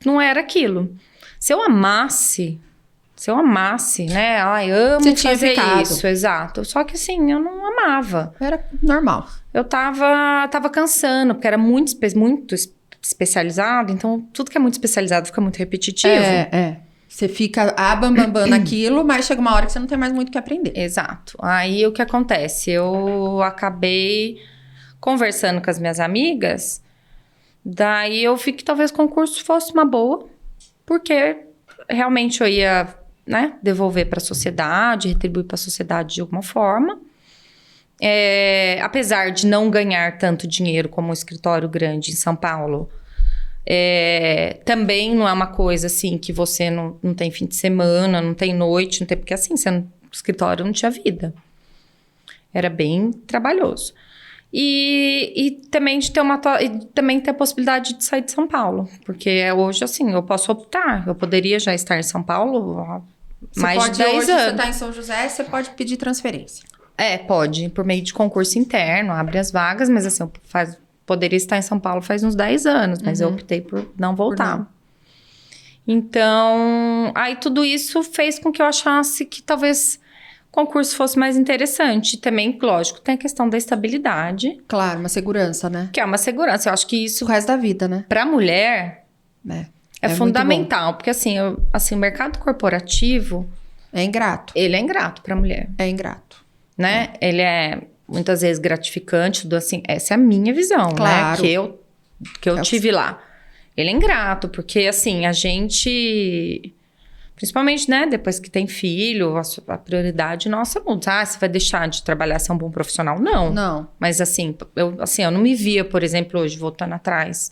Speaker 2: não era aquilo. Se eu amasse, né? Ai, amo fazer isso. Exato. Só que assim, eu não amava.
Speaker 1: Era normal.
Speaker 2: Eu tava cansando, porque era muito especializado. Então, tudo que é muito especializado fica muito repetitivo.
Speaker 1: Você fica bambambam naquilo, mas chega uma hora que você não tem mais muito o que aprender.
Speaker 2: Exato. Aí, o que acontece? Eu acabei conversando com as minhas amigas, daí eu vi que talvez o concurso fosse uma boa, porque realmente eu ia, né, devolver para a sociedade, retribuir para a sociedade de alguma forma. Apesar de não ganhar tanto dinheiro como um escritório grande em São Paulo, também não é uma coisa assim que você não tem fim de semana, não tem noite, não tem, porque assim, no escritório não tinha vida. Era bem trabalhoso. E também de ter também ter a possibilidade de sair de São Paulo. Porque hoje, assim, eu posso optar. Eu poderia já estar em São Paulo há mais de 10 anos.
Speaker 1: Você está em São José, você pode pedir transferência.
Speaker 2: Pode. Por meio de concurso interno, abre as vagas. Mas assim, poderia estar em São Paulo faz uns 10 anos. Mas eu optei por não voltar. Então, aí tudo isso fez com que eu achasse que talvez... concurso fosse mais interessante. Também, lógico, tem a questão da estabilidade.
Speaker 1: Claro, uma segurança, né?
Speaker 2: Que é uma segurança. Eu acho que isso...
Speaker 1: O resto da vida, né?
Speaker 2: Pra mulher, é fundamental. Porque, assim, o mercado corporativo...
Speaker 1: É ingrato.
Speaker 2: Ele é ingrato pra mulher.
Speaker 1: É ingrato.
Speaker 2: Né? Ele é, muitas vezes, gratificante. Assim, essa é a minha visão,
Speaker 1: claro,
Speaker 2: né? Que eu tive lá. Ele é ingrato, porque, assim, a gente... Principalmente, né, depois que tem filho, a prioridade nossa muda. Você vai deixar de trabalhar, ser um bom profissional? Não.
Speaker 1: Não.
Speaker 2: Mas assim, eu não me via, por exemplo, hoje, voltando atrás,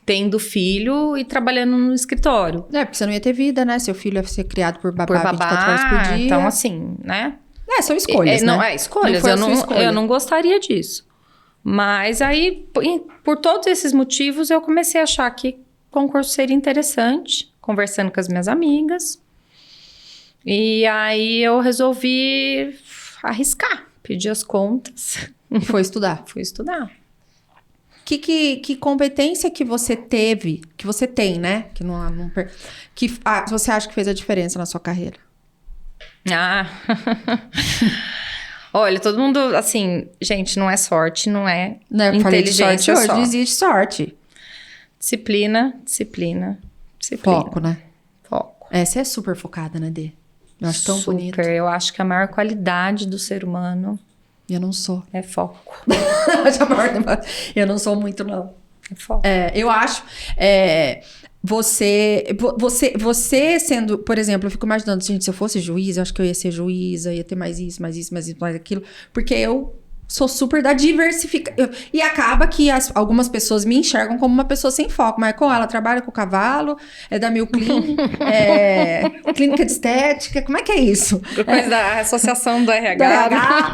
Speaker 2: tendo filho e trabalhando no escritório.
Speaker 1: Porque você não ia ter vida, né? Seu filho ia ser criado por babá 24 horas por dia.
Speaker 2: Então, assim, né?
Speaker 1: São escolhas, né?
Speaker 2: Não, escolhas. Eu não gostaria disso. Mas aí, por todos esses motivos, eu comecei a achar que concurso seria interessante. Conversando com as minhas amigas. E aí eu resolvi arriscar, pedir as contas.
Speaker 1: E foi estudar.
Speaker 2: Fui estudar.
Speaker 1: Que competência que você teve, que você tem, né? Que você acha que fez a diferença na sua carreira?
Speaker 2: Olha, todo mundo, assim, gente, não é sorte, não é inteligência.
Speaker 1: Hoje existe sorte.
Speaker 2: Disciplina.
Speaker 1: Foco, né?
Speaker 2: Foco.
Speaker 1: Você é super focada, né, Dê? Eu acho tão bonito.
Speaker 2: Eu acho que a maior qualidade do ser humano...
Speaker 1: Eu não sou.
Speaker 2: É foco.
Speaker 1: Eu não sou muito, não.
Speaker 2: É foco.
Speaker 1: Eu acho... você sendo, por exemplo, eu fico imaginando, gente, se eu fosse juíza, eu acho que eu ia ser juíza, ia ter mais isso, mais isso, mais isso, mais aquilo, porque eu sou super da diversificação. E acaba que algumas pessoas me enxergam como uma pessoa sem foco. Mas com ela trabalha com cavalo, é da Milk Clean, clínica de estética. Como é que é isso?
Speaker 2: Coisa da associação do RH.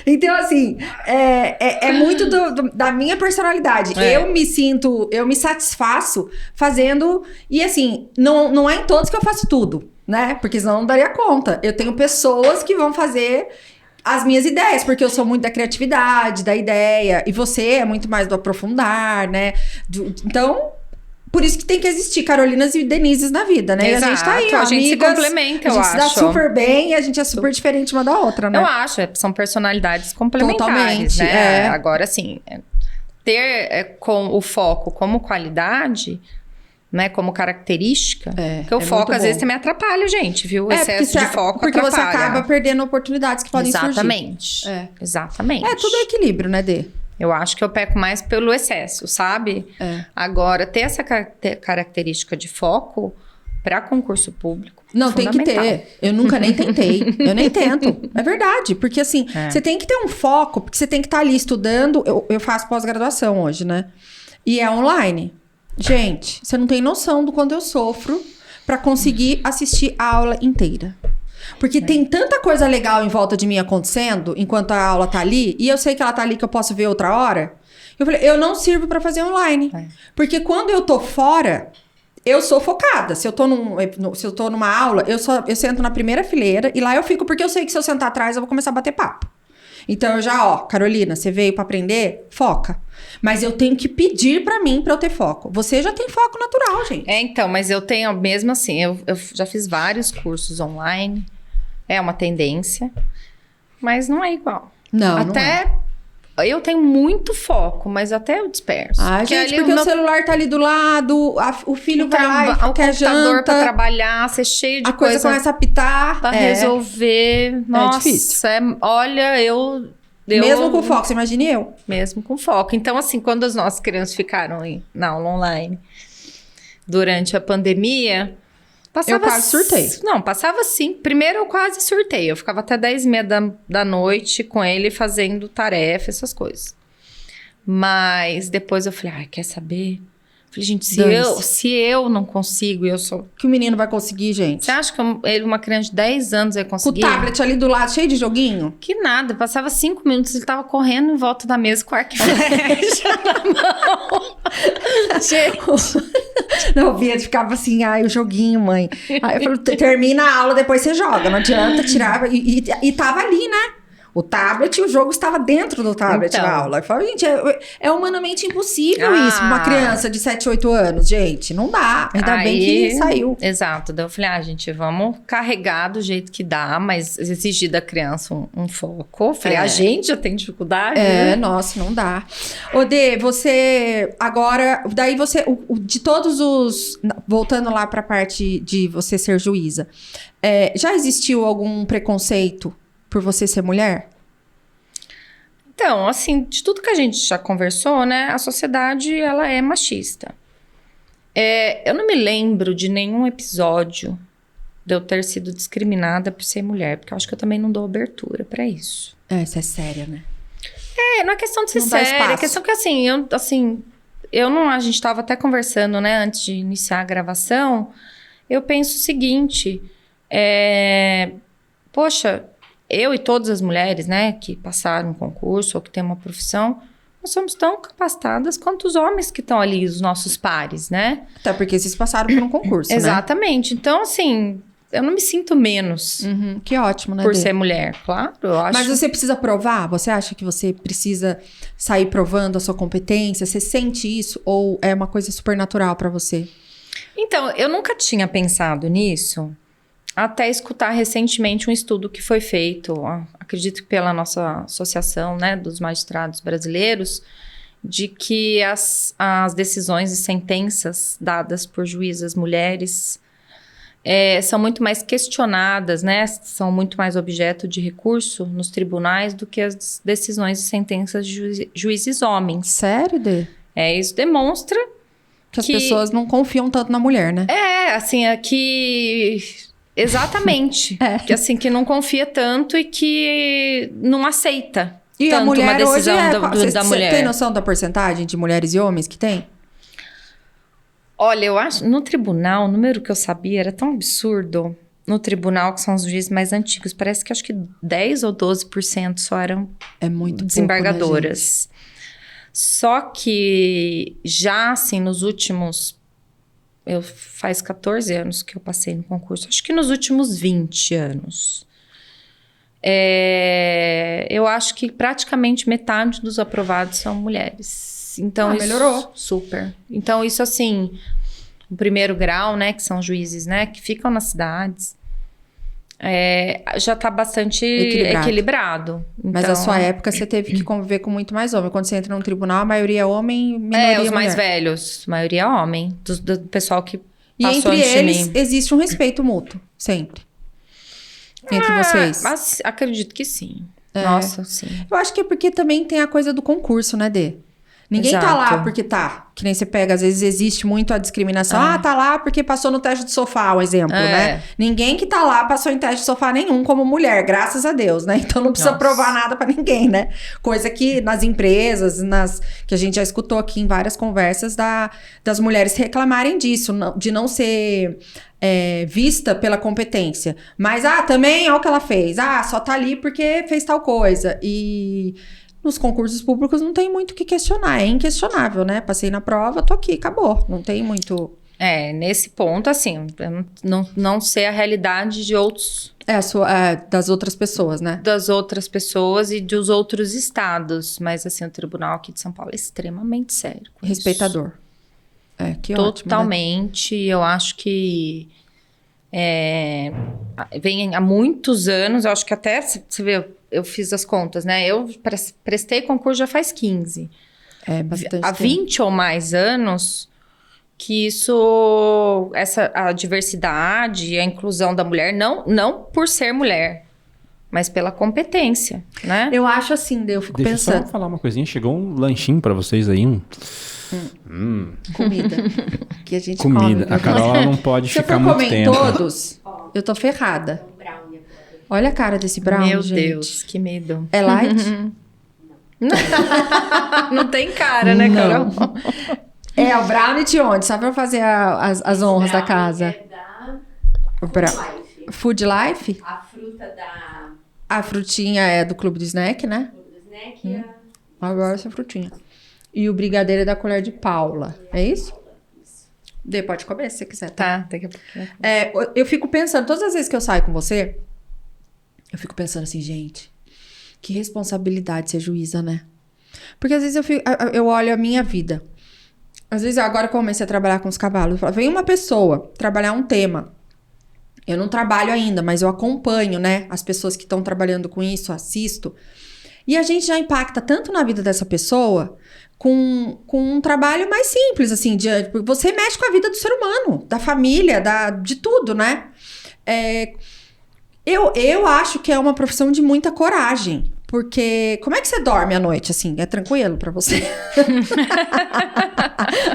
Speaker 1: Então, assim, é muito da minha personalidade. Eu me satisfaço fazendo. E assim, não é em todos que eu faço tudo, né? Porque senão eu não daria conta. Eu tenho pessoas que vão fazer as minhas ideias, porque eu sou muito da criatividade, da ideia, e você é muito mais do aprofundar, né? Então, por isso que tem que existir Carolinas e Denises na vida, né?
Speaker 2: Exato.
Speaker 1: E a gente tá aí,
Speaker 2: a gente
Speaker 1: amigas,
Speaker 2: se complementa, eu acho.
Speaker 1: A gente se dá super bem e a gente é super diferente uma da outra, né?
Speaker 2: Eu acho, são personalidades complementares,
Speaker 1: totalmente,
Speaker 2: né? Agora, assim, ter com o foco como qualidade, né, como característica, porque o foco às vezes também atrapalha, gente, viu? O excesso de foco
Speaker 1: porque
Speaker 2: atrapalha.
Speaker 1: Você acaba perdendo oportunidades que podem surgir.
Speaker 2: Exatamente.
Speaker 1: É tudo equilíbrio, né, Dê?
Speaker 2: Eu acho que eu peco mais pelo excesso, sabe? Agora, ter essa característica de foco para concurso público.
Speaker 1: Não, tem que ter. Eu nunca nem tentei. Eu nem tento. É verdade. Porque assim, você tem que ter um foco, porque você tem que estar ali estudando. Eu faço pós-graduação hoje, né? E é online. Gente, você não tem noção do quanto eu sofro pra conseguir assistir a aula inteira. Porque tem tanta coisa legal em volta de mim acontecendo enquanto a aula tá ali, e eu sei que ela tá ali que eu posso ver outra hora. Eu falei, eu não sirvo pra fazer online. Porque quando eu tô fora, eu sou focada. Se eu tô numa aula, eu sento na primeira fileira e lá eu fico, porque eu sei que se eu sentar atrás eu vou começar a bater papo. Então eu já, Carolina, você veio pra aprender? Foca. Mas eu tenho que pedir pra mim pra eu ter foco. Você já tem foco natural, gente.
Speaker 2: Então, mas eu tenho, mesmo assim, eu já fiz vários cursos online. É uma tendência. Mas não é igual.
Speaker 1: Não,
Speaker 2: até
Speaker 1: não é.
Speaker 2: Eu tenho muito foco, mas até eu disperso.
Speaker 1: Gente, porque o celular tá ali do lado, o filho vai lá e quer janta. O computador
Speaker 2: pra trabalhar, ser cheio de
Speaker 1: a coisa começa a apitar.
Speaker 2: Pra resolver. Nossa,
Speaker 1: difícil.
Speaker 2: Olha, eu...
Speaker 1: Mesmo com foco, você imagine eu.
Speaker 2: Mesmo com foco. Então, assim, quando as nossas crianças ficaram na aula online durante a pandemia,
Speaker 1: eu quase surtei.
Speaker 2: Não, passava assim. Primeiro eu quase surtei. Eu ficava até 10h30 da noite com ele fazendo tarefa, essas coisas. Mas depois eu falei, quer saber? Falei, gente, se eu não consigo, eu sou...
Speaker 1: Que o menino vai conseguir, gente?
Speaker 2: Você acha que uma criança de 10 anos vai conseguir?
Speaker 1: Com o tablet ali do lado, cheio de joguinho?
Speaker 2: Que nada, passava 5 minutos, ele tava correndo em volta da mesa com arco e flecha na mão. Gente.
Speaker 1: Não, o Bia ficava assim, o joguinho, mãe. Aí eu falei, termina a aula, depois você joga. Não adianta tirar. E tava ali, né? O tablet e o jogo estava dentro do tablet na aula. Eu falei, gente, é humanamente impossível isso pra uma criança de 7, 8 anos, gente. Não dá. Ainda bem que saiu.
Speaker 2: Exato. Daí eu falei, gente, vamos carregar do jeito que dá, mas exigir da criança um foco. Eu falei, a gente já tem dificuldade.
Speaker 1: Nossa, não dá. Dê, você agora... Daí você... de todos os... Voltando lá pra parte de você ser juíza. Já existiu algum preconceito por você ser mulher?
Speaker 2: Então, assim, de tudo que a gente já conversou, né? A sociedade, ela é machista. Eu não me lembro de nenhum episódio de eu ter sido discriminada por ser mulher, porque eu acho que eu também não dou abertura pra isso.
Speaker 1: Isso é séria, né?
Speaker 2: Não é questão de ser séria, é questão que, assim, a gente tava até conversando, né, antes de iniciar a gravação, eu penso o seguinte, poxa, eu e todas as mulheres, né, que passaram um concurso ou que têm uma profissão, nós somos tão capacitadas quanto os homens que estão ali, os nossos pares, né?
Speaker 1: Até porque vocês passaram por um concurso,
Speaker 2: Exatamente. Então, assim, eu não me sinto menos.
Speaker 1: Que ótimo, né,
Speaker 2: por ser mulher, claro, eu acho.
Speaker 1: Mas você precisa provar? Você acha que você precisa sair provando a sua competência? Você sente isso? Ou é uma coisa super natural pra você?
Speaker 2: Então, eu nunca tinha pensado nisso, até escutar recentemente um estudo que foi feito, acredito que pela nossa associação, né, dos magistrados brasileiros, de que as decisões e sentenças dadas por juízas mulheres são muito mais questionadas, né, são muito mais objeto de recurso nos tribunais do que as decisões e sentenças de juízes homens.
Speaker 1: Sério, Dê?
Speaker 2: Isso demonstra
Speaker 1: Que as pessoas não confiam tanto na mulher, né?
Speaker 2: Assim, é que... Exatamente. Que assim, que não confia tanto e que não aceita
Speaker 1: E
Speaker 2: tanto
Speaker 1: a mulher
Speaker 2: uma decisão
Speaker 1: hoje
Speaker 2: da mulher.
Speaker 1: Você tem noção da porcentagem de mulheres e homens que tem?
Speaker 2: Olha, eu acho, no tribunal, o número que eu sabia era tão absurdo. No tribunal, que são os juízes mais antigos, parece que acho que 10 ou 12% só eram desembargadoras.
Speaker 1: Pouco, né,
Speaker 2: só que já, assim, nos últimos... faz 14 anos que eu passei no concurso. Acho que nos últimos 20 anos. Eu acho que praticamente metade dos aprovados são mulheres. Então, isso
Speaker 1: melhorou.
Speaker 2: Super. Então, isso assim... O primeiro grau, né? Que são juízes, né? Que ficam nas cidades. Já está bastante equilibrado.
Speaker 1: Mas
Speaker 2: então,
Speaker 1: a sua época você teve que conviver com muito mais homem. Quando você entra num tribunal, a maioria é homem, minoria
Speaker 2: os mais
Speaker 1: mulher.
Speaker 2: velhos. A maioria é homem. Do pessoal que
Speaker 1: E
Speaker 2: passou
Speaker 1: entre
Speaker 2: antes de
Speaker 1: eles,
Speaker 2: mim.
Speaker 1: existe um respeito mútuo. Sempre. Entre vocês.
Speaker 2: Mas acredito que sim. Nossa, sim.
Speaker 1: Eu acho que é porque também tem a coisa do concurso, né, Dê? Ninguém tá lá porque tá. Que nem você pega, às vezes existe muito a discriminação. Tá lá porque passou no teste de sofá, um exemplo, né? Ninguém que tá lá passou em teste de sofá nenhum como mulher, graças a Deus, né? Então não precisa provar nada pra ninguém, né? Coisa que nas empresas, que a gente já escutou aqui em várias conversas das mulheres reclamarem disso, de não ser vista pela competência. Mas, também é o que ela fez. Só tá ali porque fez tal coisa. E... Nos concursos públicos não tem muito o que questionar. É inquestionável, né? Passei na prova, tô aqui, acabou. Não tem muito...
Speaker 2: Nesse ponto, assim, eu não sei a realidade de outros...
Speaker 1: das outras pessoas, né?
Speaker 2: Das outras pessoas e dos outros estados. Mas, assim, o tribunal aqui de São Paulo é extremamente sério.
Speaker 1: Respeitador. Que
Speaker 2: totalmente.
Speaker 1: Ótimo, né?
Speaker 2: Eu acho que... vem há muitos anos, eu acho que até, você vê, eu fiz as contas, né? Eu prestei concurso já faz 15.
Speaker 1: Bastante
Speaker 2: há
Speaker 1: tempo.
Speaker 2: 20 ou mais anos que a diversidade e a inclusão da mulher, não por ser mulher, mas pela competência, né?
Speaker 1: Eu acho assim, eu fico
Speaker 3: Deixa
Speaker 1: pensando...
Speaker 3: eu só falar uma coisinha, chegou um lanchinho pra vocês aí,
Speaker 1: Comida. Que a gente
Speaker 3: comida.
Speaker 1: come.
Speaker 3: A Carol ela não pode
Speaker 1: Se eu
Speaker 3: ficar
Speaker 1: for
Speaker 3: muito
Speaker 1: comer em
Speaker 3: tempo.
Speaker 1: todos, eu tô ferrada. Olha a cara desse brownie,
Speaker 2: Meu
Speaker 1: gente.
Speaker 2: Deus, que medo.
Speaker 1: É light?
Speaker 2: Não tem cara, né, Carol?
Speaker 1: O brownie de onde? Só pra fazer as honras da casa. Food Life?
Speaker 4: A fruta da...
Speaker 1: A frutinha é do Clube do Snack, né?
Speaker 4: do snack e a...
Speaker 1: Agora essa frutinha. E o brigadeiro é da colher de Paula. É isso? Dê, pode comer se você quiser.
Speaker 2: Tá, daqui a pouquinho.
Speaker 1: Eu fico pensando, todas as vezes que eu saio com você, eu fico pensando assim, gente, que responsabilidade ser juíza, né? Porque às vezes eu olho a minha vida. Às vezes, agora que eu comecei a trabalhar com os cavalos, vem uma pessoa trabalhar um tema. Eu não trabalho ainda, mas eu acompanho, né? As pessoas que estão trabalhando com isso, assisto. E a gente já impacta tanto na vida dessa pessoa com um trabalho mais simples, assim. Você mexe com a vida do ser humano, da família, de tudo, né? Eu acho que é uma profissão de muita coragem. Porque como é que você dorme à noite, assim? É tranquilo pra você?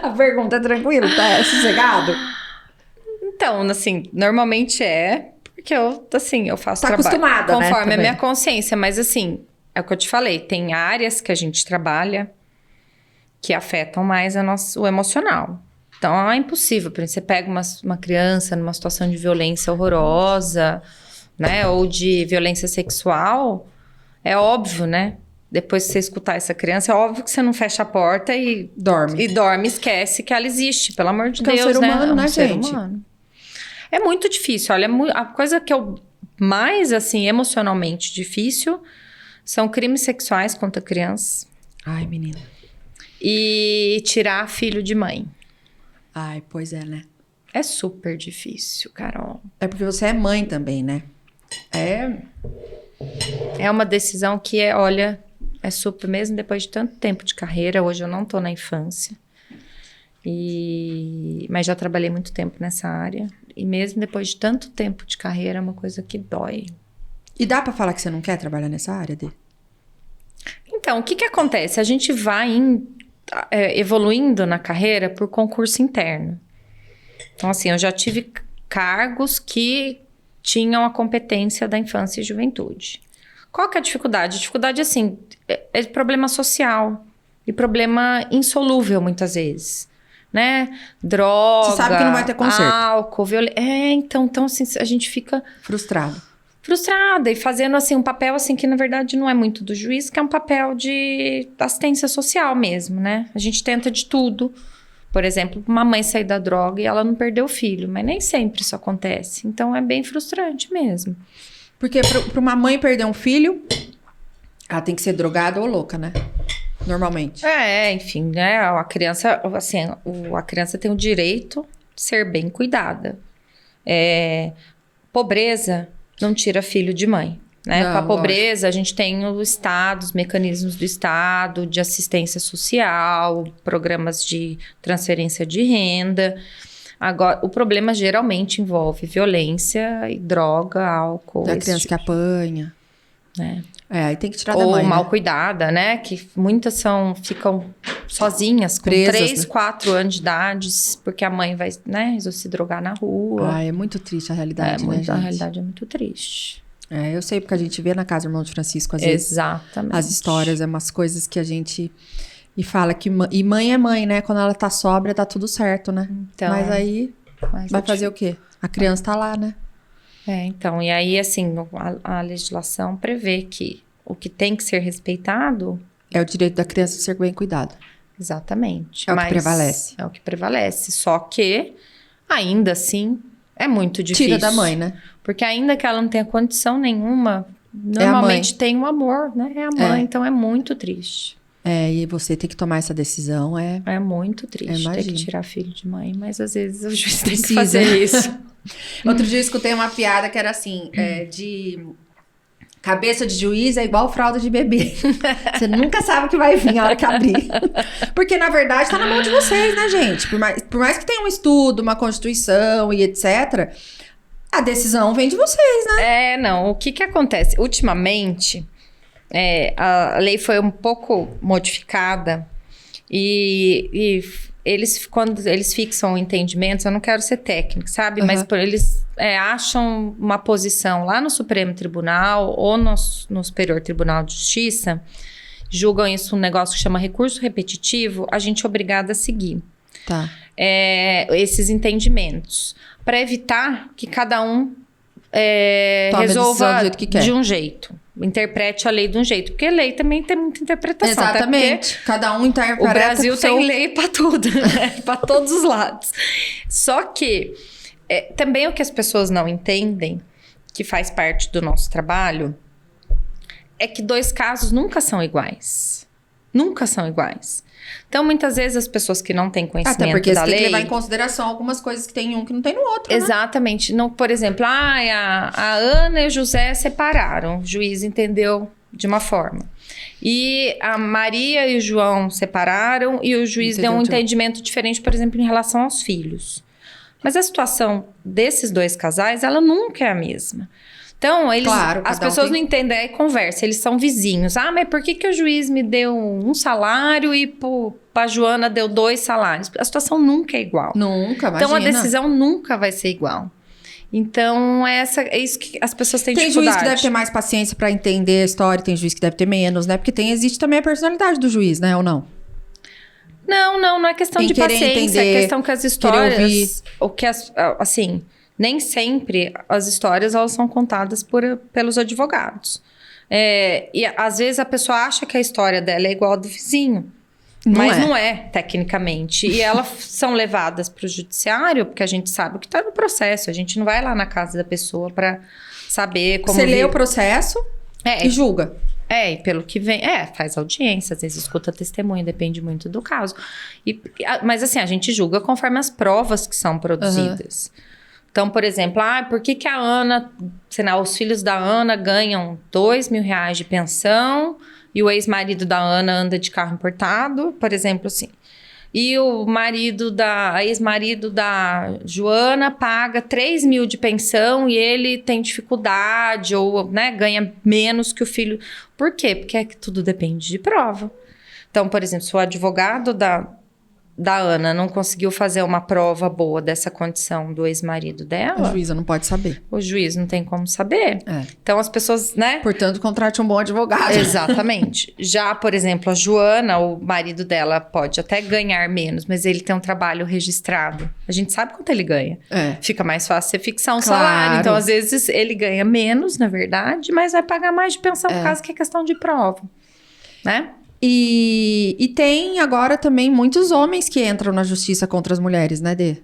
Speaker 1: A pergunta é tranquilo? Tá sossegado?
Speaker 2: Então, assim, normalmente porque eu faço
Speaker 1: Tá
Speaker 2: trabalho
Speaker 1: acostumada, né,
Speaker 2: conforme a
Speaker 1: também.
Speaker 2: minha consciência. Mas, assim, é o que eu te falei. Tem áreas que a gente trabalha que afetam mais o emocional. Então, é impossível. Por exemplo, você pega uma criança numa situação de violência horrorosa, né? Ou de violência sexual, é óbvio, né? Depois que você escutar essa criança, é óbvio que você não fecha a porta e dorme, esquece que ela existe, pelo amor de
Speaker 1: Porque
Speaker 2: Deus,
Speaker 1: é um ser humano, né,
Speaker 2: ser
Speaker 1: gente?
Speaker 2: humano. É muito difícil. Olha, a coisa que eu mais, assim, emocionalmente difícil são crimes sexuais contra crianças.
Speaker 1: Ai, menina.
Speaker 2: E tirar filho de mãe.
Speaker 1: Ai, pois é, né?
Speaker 2: É super difícil, Carol.
Speaker 1: É porque você é mãe também, né?
Speaker 2: É uma decisão que olha, é super, mesmo depois de tanto tempo de carreira, hoje eu não tô na infância. Mas já trabalhei muito tempo nessa área. E mesmo depois de tanto tempo de carreira, é uma coisa que dói.
Speaker 1: E dá pra falar que você não quer trabalhar nessa área, Dê?
Speaker 2: Então, o que acontece? A gente vai em evoluindo na carreira por concurso interno. Então, assim, eu já tive cargos que tinham a competência da infância e juventude. Qual que é a dificuldade? A dificuldade, assim, é problema social e problema insolúvel, muitas vezes. Né? Droga,
Speaker 1: Você sabe que não vai ter conserto.
Speaker 2: álcool, violência. Então, assim, a gente fica frustrada e fazendo, assim, um papel, assim, que na verdade não é muito do juiz, que é um papel de assistência social mesmo, né? A gente tenta de tudo. Por exemplo, uma mãe sair da droga e ela não perdeu o filho, mas nem sempre isso acontece. Então, é bem frustrante mesmo.
Speaker 1: Porque para uma mãe perder um filho, ela tem que ser drogada ou louca, né? Normalmente.
Speaker 2: Enfim, né? A criança, assim, a criança tem o direito de ser bem cuidada. Pobreza não tira filho de mãe, né?
Speaker 1: Não,
Speaker 2: Com a pobreza, a gente tem o Estado, os mecanismos do Estado, de assistência social, programas de transferência de renda. Agora, o problema geralmente envolve violência e droga, álcool.
Speaker 1: Da criança que apanha.
Speaker 2: Né?
Speaker 1: Aí tem que tirar da
Speaker 2: Ou
Speaker 1: mãe,
Speaker 2: mal
Speaker 1: né?
Speaker 2: cuidada, né? Que muitas ficam sozinhas, com
Speaker 1: Presas,
Speaker 2: 3,
Speaker 1: né?
Speaker 2: 4 anos de idade, porque a mãe vai, né, resolver se drogar na rua.
Speaker 1: É muito triste a realidade, né, gente?
Speaker 2: A realidade é muito triste.
Speaker 1: Eu sei, porque a gente vê na casa do irmão de Francisco, às vezes,
Speaker 2: Exatamente.
Speaker 1: as histórias, umas coisas que a gente... E fala que... E mãe é mãe, né? Quando ela tá sóbria, tá tudo certo, né?
Speaker 2: Então,
Speaker 1: Mas aí, vai fazer o quê? A criança tá lá, né?
Speaker 2: Então, e aí, assim, a legislação prevê que o que tem que ser respeitado...
Speaker 1: É o direito da criança ser bem cuidada.
Speaker 2: Exatamente.
Speaker 1: É o que prevalece.
Speaker 2: É o que prevalece. Só que, ainda assim, é muito difícil.
Speaker 1: Tira da mãe, né?
Speaker 2: Porque ainda que ela não tenha condição nenhuma, normalmente tem o amor, né? É a mãe, então é muito triste.
Speaker 1: E você tem que tomar essa decisão,
Speaker 2: É muito triste ter que tirar filho de mãe, mas às vezes o juiz tem que fazer isso.
Speaker 1: Outro dia eu escutei uma piada que era assim, de... Cabeça de juiz é igual fralda de bebê. Você nunca sabe o que vai vir na hora que abrir. Porque, na verdade, tá na mão de vocês, né, gente? Por mais que tenha um estudo, uma constituição e etc., a decisão vem de vocês, né?
Speaker 2: Não. O que acontece? Ultimamente, a lei foi um pouco modificada e quando eles fixam entendimentos, eu não quero ser técnico, sabe? Mas eles acham uma posição lá no Supremo Tribunal ou no Superior Tribunal de Justiça, julgam isso um negócio que chama recurso repetitivo, a gente é obrigada a seguir.
Speaker 1: Tá.
Speaker 2: Esses entendimentos, para evitar que cada um resolva
Speaker 1: do jeito que quer.
Speaker 2: de um jeito. Interprete a lei de um jeito. Porque lei também tem muita interpretação.
Speaker 1: Exatamente. Cada um interpreta.
Speaker 2: O Brasil tem lei para tudo, né? Para todos os lados. Só que também o que as pessoas não entendem, que faz parte do nosso trabalho, é que 2 casos nunca são iguais. Nunca são iguais. Então, muitas vezes, as pessoas que não têm conhecimento da lei...
Speaker 1: Até porque você tem que levar em consideração algumas coisas que tem em um que não tem no outro,
Speaker 2: Exatamente. Não, por exemplo, a Ana e o José separaram. O juiz entendeu de uma forma. E a Maria e o João separaram e o juiz deu um entendimento diferente, por exemplo, em relação aos filhos. Mas a situação desses 2 casais, ela nunca é a mesma. Então, as pessoas não entendem, aí conversa, eles são vizinhos. Mas por que o juiz me deu um salário e pra Joana deu 2 salários? A situação nunca é igual.
Speaker 1: Nunca, imagina.
Speaker 2: Então, a decisão nunca vai ser igual. Então, é isso que as pessoas têm dificuldade.
Speaker 1: Tem juiz que deve ter mais paciência pra entender a história, tem juiz que deve ter menos, né? Porque existe também a personalidade do juiz, né? Ou não?
Speaker 2: Não é questão de paciência, é questão que as histórias... Assim... Nem sempre as histórias elas são contadas pelos advogados. E às vezes a pessoa acha que a história dela é igual a do vizinho. Mas não é, tecnicamente. E elas são levadas para o judiciário, porque a gente sabe o que está no processo. A gente não vai lá na casa da pessoa para saber como...
Speaker 1: Você lê o processo e julga.
Speaker 2: E pelo que vem... faz audiência, às vezes escuta testemunha, depende muito do caso. Mas assim, a gente julga conforme as provas que são produzidas. Então, por exemplo, por que a Ana, os filhos da Ana ganham R$2.000 de pensão e o ex-marido da Ana anda de carro importado, por exemplo, assim. E o ex-marido da Joana paga R$3.000 de pensão e ele tem dificuldade ou, né, ganha menos que o filho. Por quê? Porque tudo depende de prova. Então, por exemplo, se o advogado da Ana não conseguiu fazer uma prova boa dessa condição do ex-marido
Speaker 1: A
Speaker 2: dela,
Speaker 1: juíza não pode saber.
Speaker 2: o juiz não tem como saber.
Speaker 1: É.
Speaker 2: Então, as pessoas, né?
Speaker 1: Portanto, contrate um bom advogado.
Speaker 2: Exatamente. Já, por exemplo, a Joana, o marido dela pode até ganhar menos, mas ele tem um trabalho registrado. A gente sabe quanto ele ganha.
Speaker 1: É.
Speaker 2: Fica mais fácil você fixar um
Speaker 1: Claro.
Speaker 2: salário. Então, às vezes, ele ganha menos, na verdade, mas vai pagar mais de pensão por causa que é questão de prova, né?
Speaker 1: E tem agora também muitos homens que entram na justiça contra as mulheres, né, Dê?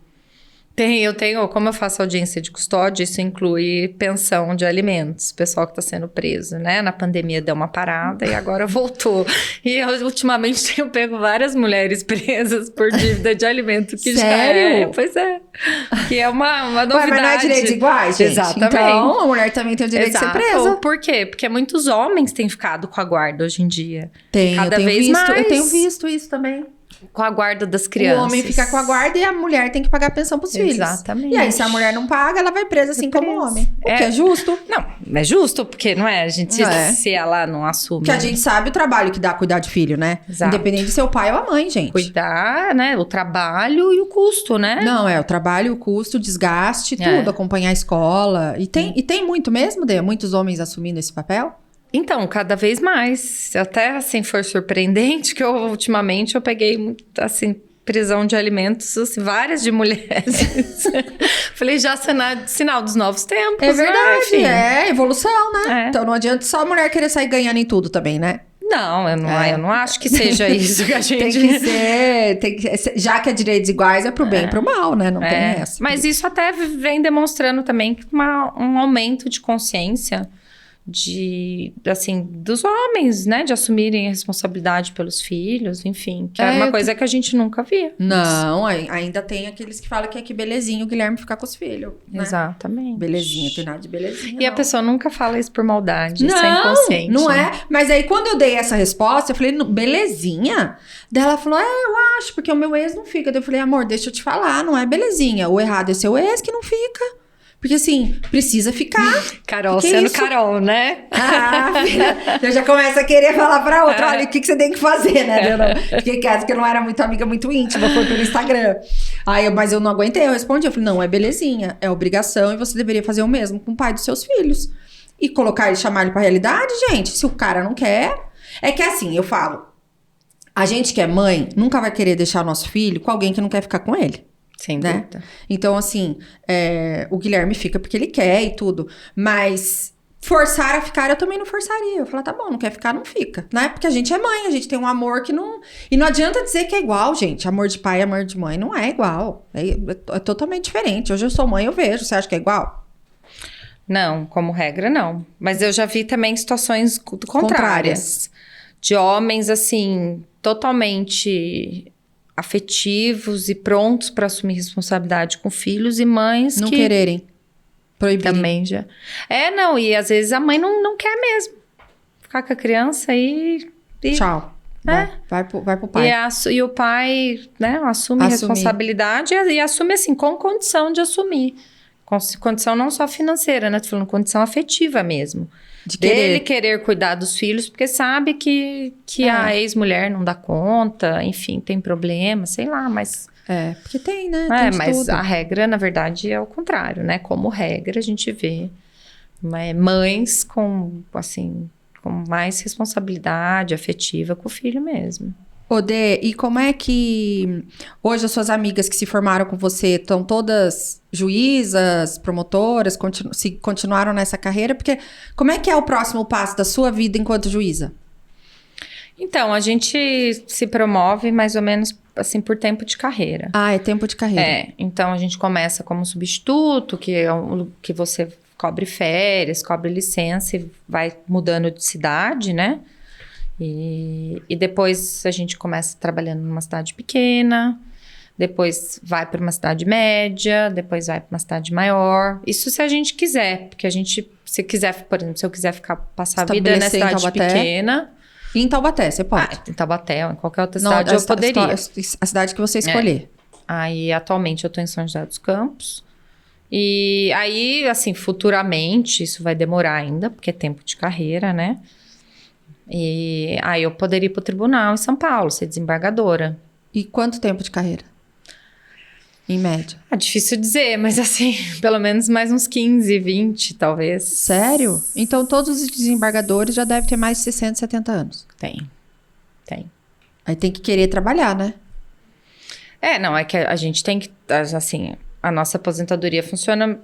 Speaker 2: Eu tenho, como eu faço audiência de custódia, isso inclui pensão de alimentos, pessoal que está sendo preso, né? Na pandemia deu uma parada e agora voltou. E eu, ultimamente, tenho pego várias mulheres presas por dívida de alimento. Que
Speaker 1: Sério?
Speaker 2: Já pois é. Que é uma novidade.
Speaker 1: Ué, mas não é direitos iguais, gente?
Speaker 2: Exatamente.
Speaker 1: Então, a mulher também tem o direito
Speaker 2: Exato.
Speaker 1: de ser presa.
Speaker 2: Por quê? Porque muitos homens têm ficado com a guarda hoje em dia.
Speaker 1: Tem,
Speaker 2: Cada
Speaker 1: eu tenho
Speaker 2: vez
Speaker 1: visto,
Speaker 2: mais.
Speaker 1: Eu tenho visto isso também.
Speaker 2: Com a guarda das crianças.
Speaker 1: O homem fica com a guarda e a mulher tem que pagar pensão pros filhos.
Speaker 2: Exatamente.
Speaker 1: E aí, se a mulher não paga, ela vai presa assim como o homem. O que é justo.
Speaker 2: Não, é justo, porque não é? A gente,
Speaker 1: Não é.
Speaker 2: se ela não assume.
Speaker 1: Porque a gente sabe o trabalho que dá cuidar de filho, né?
Speaker 2: Exato.
Speaker 1: Independente de ser o pai ou a mãe, gente.
Speaker 2: Cuidar, né? O trabalho e o custo, né?
Speaker 1: Não, o trabalho, o custo, o desgaste, tudo. Acompanhar a escola. E tem muito mesmo, Dê? Muitos homens assumindo esse papel?
Speaker 2: Então, cada vez mais. Até, assim, foi surpreendente que ultimamente eu peguei, assim, prisão de alimentos, assim, várias de mulheres. Falei, já sinal dos novos tempos,
Speaker 1: É verdade,
Speaker 2: né? Enfim.
Speaker 1: é evolução, né?
Speaker 2: É.
Speaker 1: Então não adianta só a mulher querer sair ganhando em tudo também, né?
Speaker 2: Não, eu não acho que seja isso que a gente...
Speaker 1: Tem que ser, já que é direitos iguais, é pro bem e pro mal, né? Não tem essa.
Speaker 2: Mas isso até vem demonstrando também um aumento de consciência dos homens, né? De assumirem a responsabilidade pelos filhos, enfim. Que era uma coisa que a gente nunca via.
Speaker 1: Não, ainda tem aqueles que falam que é que belezinha o Guilherme ficar com os filhos. Né?
Speaker 2: Exatamente.
Speaker 1: Belezinha, tem nada de belezinha.
Speaker 2: E a
Speaker 1: não.
Speaker 2: pessoa nunca fala isso por maldade, isso é
Speaker 1: Não,
Speaker 2: inconsciente.
Speaker 1: não é. Mas aí, quando eu dei essa resposta, eu falei, belezinha? Daí ela falou, eu acho, porque o meu ex não fica. Daí eu falei, amor, deixa eu te falar, não é belezinha. O errado é seu ex que não fica. Porque assim, precisa ficar.
Speaker 2: Carol
Speaker 1: Que
Speaker 2: sendo
Speaker 1: isso?
Speaker 2: Carol, né?
Speaker 1: Filha, eu já começo a querer falar pra outra, olha, o que você tem que fazer, né? Eu não, fiquei quieta, porque eu não era muito amiga, muito íntima, foi pelo Instagram. Mas eu não aguentei, eu respondi, eu falei, não, é belezinha, é obrigação e você deveria fazer o mesmo com o pai dos seus filhos. E colocar ele, chamar ele pra realidade, gente, se o cara não quer... É que assim, eu falo, a gente que é mãe, nunca vai querer deixar o nosso filho com alguém que não quer ficar com ele.
Speaker 2: Sem
Speaker 1: Né?
Speaker 2: dúvida.
Speaker 1: Então, assim, o Guilherme fica porque ele quer e tudo. Mas forçar a ficar, eu também não forçaria. Eu falar, tá bom, não quer ficar, não fica. Né? Porque a gente é mãe, a gente tem um amor que não... E não adianta dizer que é igual, gente. Amor de pai e amor de mãe não é igual. É totalmente diferente. Hoje eu sou mãe, eu vejo. Você acha que é igual?
Speaker 2: Não, como regra, não. Mas eu já vi também situações contrárias. De homens, assim, totalmente... afetivos e prontos para assumir responsabilidade com filhos e mães
Speaker 1: Não
Speaker 2: que
Speaker 1: quererem. Proibirem.
Speaker 2: também já... não, e às vezes a mãe não quer mesmo ficar com a criança e
Speaker 1: Tchau. Vai pro pai.
Speaker 2: e o pai, né, assume responsabilidade e assume assim, com condição de assumir. Condição não só financeira, né? Tô falando condição afetiva mesmo.
Speaker 1: De
Speaker 2: Dele querer cuidar dos filhos, porque sabe que a ex-mulher não dá conta, enfim, tem problema, sei lá, mas...
Speaker 1: porque tem, né? Tem de
Speaker 2: mas
Speaker 1: tudo.
Speaker 2: a regra, na verdade, é o contrário, né? Como regra, a gente vê mães com mais responsabilidade afetiva com o filho mesmo.
Speaker 1: Odê, e como é que hoje as suas amigas que se formaram com você estão todas juízas, promotoras, continuaram nessa carreira? Porque como é que é o próximo passo da sua vida enquanto juíza?
Speaker 2: Então, a gente se promove mais ou menos assim por tempo de carreira.
Speaker 1: É tempo de carreira.
Speaker 2: Então a gente começa como substituto, que é que você cobre férias, cobre licença e vai mudando de cidade, né? E depois a gente começa trabalhando numa cidade pequena, depois vai para uma cidade média, depois vai para uma cidade maior. Isso se a gente quiser, porque a gente, se quiser, por exemplo, se eu quiser passar a vida na cidade pequena...
Speaker 1: E em Taubaté, você pode?
Speaker 2: Em Taubaté ou em qualquer outra cidade eu poderia.
Speaker 1: A cidade que você escolher.
Speaker 2: Aí, atualmente, eu tô em São José dos Campos. E aí, assim, futuramente, isso vai demorar ainda, porque é tempo de carreira, né? E aí eu poderia ir pro tribunal em São Paulo, ser desembargadora.
Speaker 1: E quanto tempo de carreira? Em média.
Speaker 2: É difícil dizer, mas assim, pelo menos mais uns 15, 20, talvez.
Speaker 1: Sério? Então todos os desembargadores já devem ter mais de 60, 70 anos.
Speaker 2: Tem.
Speaker 1: Aí tem que querer trabalhar, né?
Speaker 2: Não, é que a gente tem que, assim, a nossa aposentadoria funciona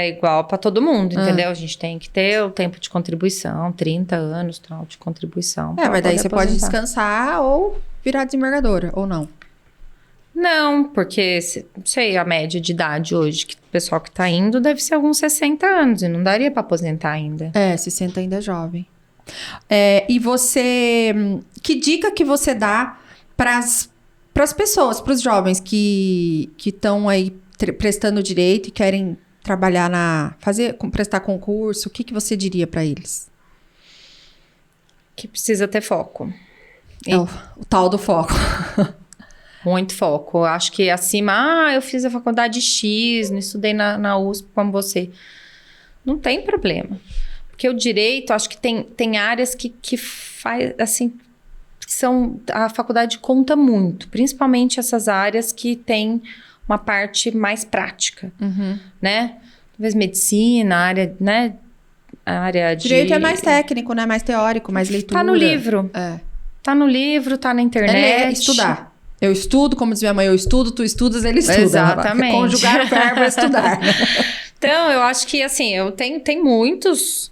Speaker 2: igual para todo mundo, entendeu? A gente tem que ter o tempo de contribuição, 30 anos tal, de contribuição.
Speaker 1: Mas daí você pode
Speaker 2: aposentar.
Speaker 1: descansar ou virar desembargadora, ou não?
Speaker 2: Não, porque, não sei, a média de idade hoje, que o pessoal que tá indo deve ser alguns 60 anos, e não daria para aposentar ainda.
Speaker 1: 60 ainda é jovem. E você... Que dica que você dá pras pessoas, pros jovens que estão aí prestando direito e querem trabalhar prestar concurso? O que você diria para eles?
Speaker 2: Que precisa ter foco.
Speaker 1: O tal do foco.
Speaker 2: Muito foco. Eu acho que acima, eu fiz a faculdade X, não estudei na USP como você. Não tem problema. Porque o direito, acho que tem áreas que faz, assim, a faculdade conta muito. Principalmente essas áreas que tem uma parte mais prática, né? Talvez medicina, área, né? A área de...
Speaker 1: Direito é mais técnico, né? Mais teórico, mais leitura.
Speaker 2: Tá no livro. Tá no livro, tá na internet.
Speaker 1: Estudar. Eu estudo, como diz minha mãe, eu estudo, tu estudas, ele estuda.
Speaker 2: Exatamente.
Speaker 1: Conjugar o verbo é estudar.
Speaker 2: Então, eu acho que, assim, eu tenho muitos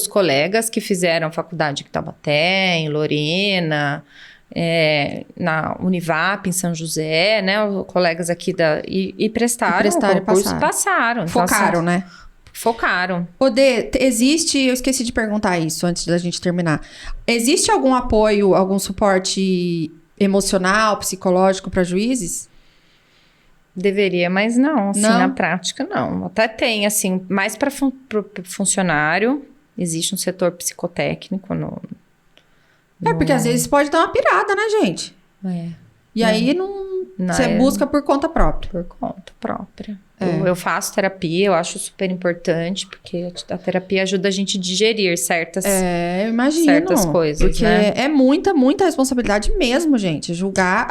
Speaker 2: colegas que fizeram faculdade em Taubaté, em Lorena, na Univap, em São José, né? Os colegas aqui e prestaram o concurso, passaram.
Speaker 1: Focaram,
Speaker 2: então,
Speaker 1: né?
Speaker 2: Focaram.
Speaker 1: Odê, eu esqueci de perguntar isso antes da gente terminar. Existe algum apoio, algum suporte emocional, psicológico para juízes?
Speaker 2: Deveria, mas não, assim,
Speaker 1: Não?
Speaker 2: na prática, não. Até tem, assim, mais para funcionário, existe um setor psicotécnico
Speaker 1: Porque às vezes pode dar uma pirada, né, gente? E aí você busca por conta própria.
Speaker 2: Por conta própria. Eu faço terapia, eu acho super importante, porque a terapia ajuda a gente a digerir certas
Speaker 1: eu imagino.
Speaker 2: certas coisas,
Speaker 1: porque
Speaker 2: né?
Speaker 1: é muita responsabilidade mesmo, gente. Julgar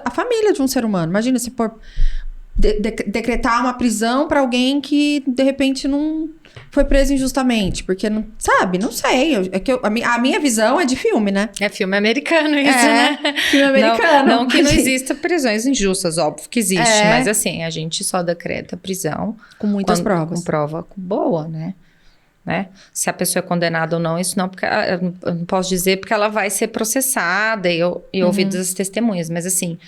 Speaker 1: a família de um ser humano. Imagina se for decretar uma prisão pra alguém que, de repente, não foi preso injustamente. Porque, não sabe? Não sei. A minha visão é de filme, né?
Speaker 2: É filme americano isso, né?
Speaker 1: Filme americano.
Speaker 2: Não que não exista prisões injustas, óbvio que existe. Mas assim, a gente só decreta prisão...
Speaker 1: Com muitas provas.
Speaker 2: Com prova boa, né? Se a pessoa é condenada ou não, isso não... Porque eu não posso dizer porque ela vai ser processada e ouvidas as testemunhas. Mas assim...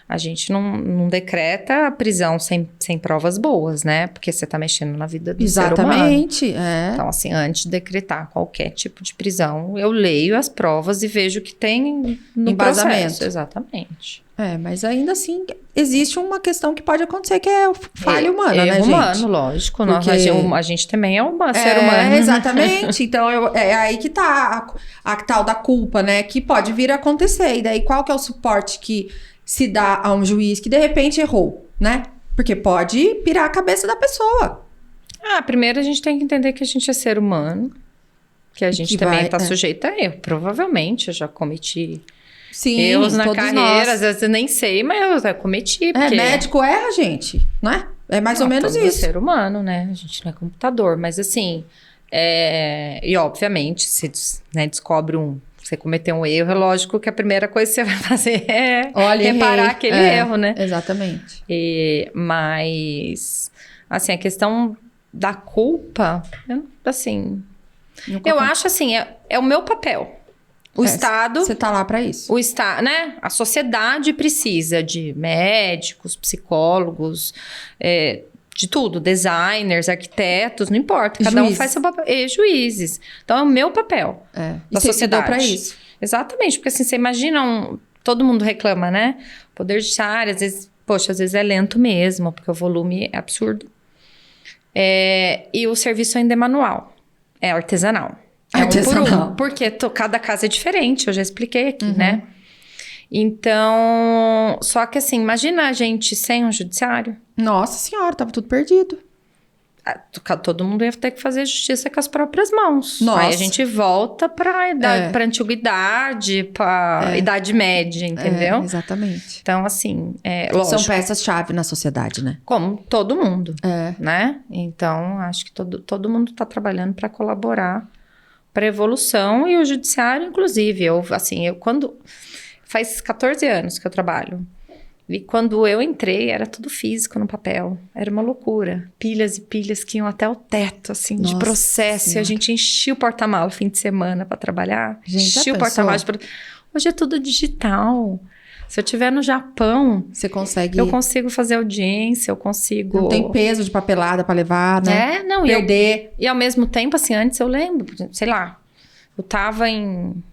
Speaker 2: A gente não decreta a prisão sem provas boas, né? Porque você tá mexendo na vida do ser humano.
Speaker 1: Exatamente.
Speaker 2: Então, assim, antes de decretar qualquer tipo de prisão, eu leio as provas e vejo o que tem no
Speaker 1: embasamento.
Speaker 2: Processo. Exatamente.
Speaker 1: Mas ainda assim, existe uma questão que pode acontecer, que é falha humana, né, gente?
Speaker 2: Humano, lógico.
Speaker 1: Porque...
Speaker 2: A gente também é ser humano.
Speaker 1: Exatamente. Então, é aí que tá a tal da culpa, né? Que pode vir a acontecer. E daí, qual que é o suporte que se dá a um juiz que, de repente, errou, né? Porque pode pirar a cabeça da pessoa.
Speaker 2: Primeiro a gente tem que entender que a gente é ser humano. Que a gente também está sujeito a erro. Provavelmente, eu já cometi...
Speaker 1: Sim,
Speaker 2: erros na carreira,
Speaker 1: nós.
Speaker 2: às vezes eu nem sei, mas eu já cometi. Porque...
Speaker 1: médico erra, gente, não é? É mais ou menos
Speaker 2: todo
Speaker 1: isso.
Speaker 2: É ser humano, né? A gente não é computador, mas assim... E obviamente, se descobre você cometeu um erro, é lógico que a primeira coisa que você vai fazer é reparar aquele erro, né?
Speaker 1: Exatamente.
Speaker 2: Mas, assim, a questão da culpa, eu acho assim, é o meu papel. O Estado...
Speaker 1: Você tá lá pra isso.
Speaker 2: O Estado, né? A sociedade precisa de médicos, psicólogos, de tudo. Designers, arquitetos, não importa. Cada um faz seu papel. E juízes. Então, é o meu papel.
Speaker 1: Da sociedade. Pra isso.
Speaker 2: Exatamente. Porque assim, você imagina... Todo mundo reclama, né? O poder judiciário, às vezes é lento mesmo, porque o volume é absurdo. E o serviço ainda é manual. É artesanal.
Speaker 1: Artesanal.
Speaker 2: Um por um, porque cada caso é diferente, eu já expliquei aqui, né? Então, só que assim, imagina a gente sem um judiciário.
Speaker 1: Nossa senhora, tava tudo perdido.
Speaker 2: todo mundo ia ter que fazer justiça com as próprias mãos.
Speaker 1: Nossa.
Speaker 2: Aí a gente volta pra antiguidade, pra Idade Média, entendeu?
Speaker 1: Exatamente.
Speaker 2: Então, assim, lógico.
Speaker 1: São peças-chave na sociedade, né?
Speaker 2: Como todo mundo,
Speaker 1: É.
Speaker 2: né? Então, acho que todo mundo está trabalhando para colaborar para a evolução e o judiciário, inclusive. Eu quando... Faz 14 anos que eu trabalho. E quando eu entrei, era tudo físico no papel. Era uma loucura. Pilhas e pilhas que iam até o teto, assim, de
Speaker 1: Nossa
Speaker 2: processo.
Speaker 1: Senhora.
Speaker 2: E a gente enchia o porta-mala fim de semana para trabalhar.
Speaker 1: Gente, já
Speaker 2: enchia o
Speaker 1: pensou?
Speaker 2: porta-mala. Hoje é tudo digital. Se eu estiver no Japão,
Speaker 1: Você consegue...
Speaker 2: eu consigo fazer audiência, eu consigo...
Speaker 1: Não tem peso de papelada pra levar, né?
Speaker 2: Não,
Speaker 1: Perder.
Speaker 2: E ao mesmo tempo, assim, antes eu lembro, sei lá, eu tava em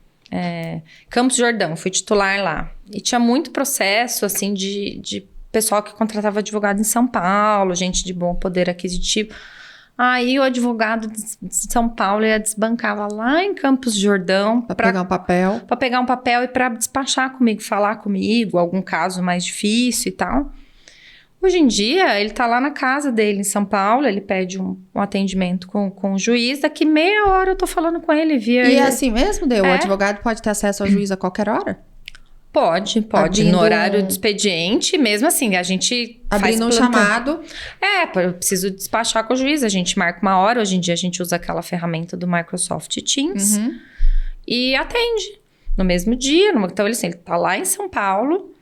Speaker 2: Campos do Jordão, fui titular lá. E tinha muito processo, assim, de pessoal que contratava advogado em São Paulo, gente de bom poder aquisitivo. Aí o advogado de São Paulo ia desbancava lá em Campos do Jordão
Speaker 1: Pra pegar um papel.
Speaker 2: para pegar um papel e para despachar comigo, falar comigo, algum caso mais difícil e tal. Hoje em dia, ele tá lá na casa dele em São Paulo, ele pede um atendimento com o juiz, daqui meia hora eu tô falando com ele via...
Speaker 1: E é assim mesmo, Deu? O
Speaker 2: É.
Speaker 1: advogado pode ter acesso ao juiz a qualquer hora?
Speaker 2: Pode.
Speaker 1: Abrindo
Speaker 2: No horário de expediente, mesmo assim, a gente
Speaker 1: Abrindo um
Speaker 2: faz plantão.
Speaker 1: chamado.
Speaker 2: Eu preciso despachar com o juiz, a gente marca uma hora, hoje em dia a gente usa aquela ferramenta do Microsoft Teams e atende no mesmo dia. Então, ele tá lá em São Paulo,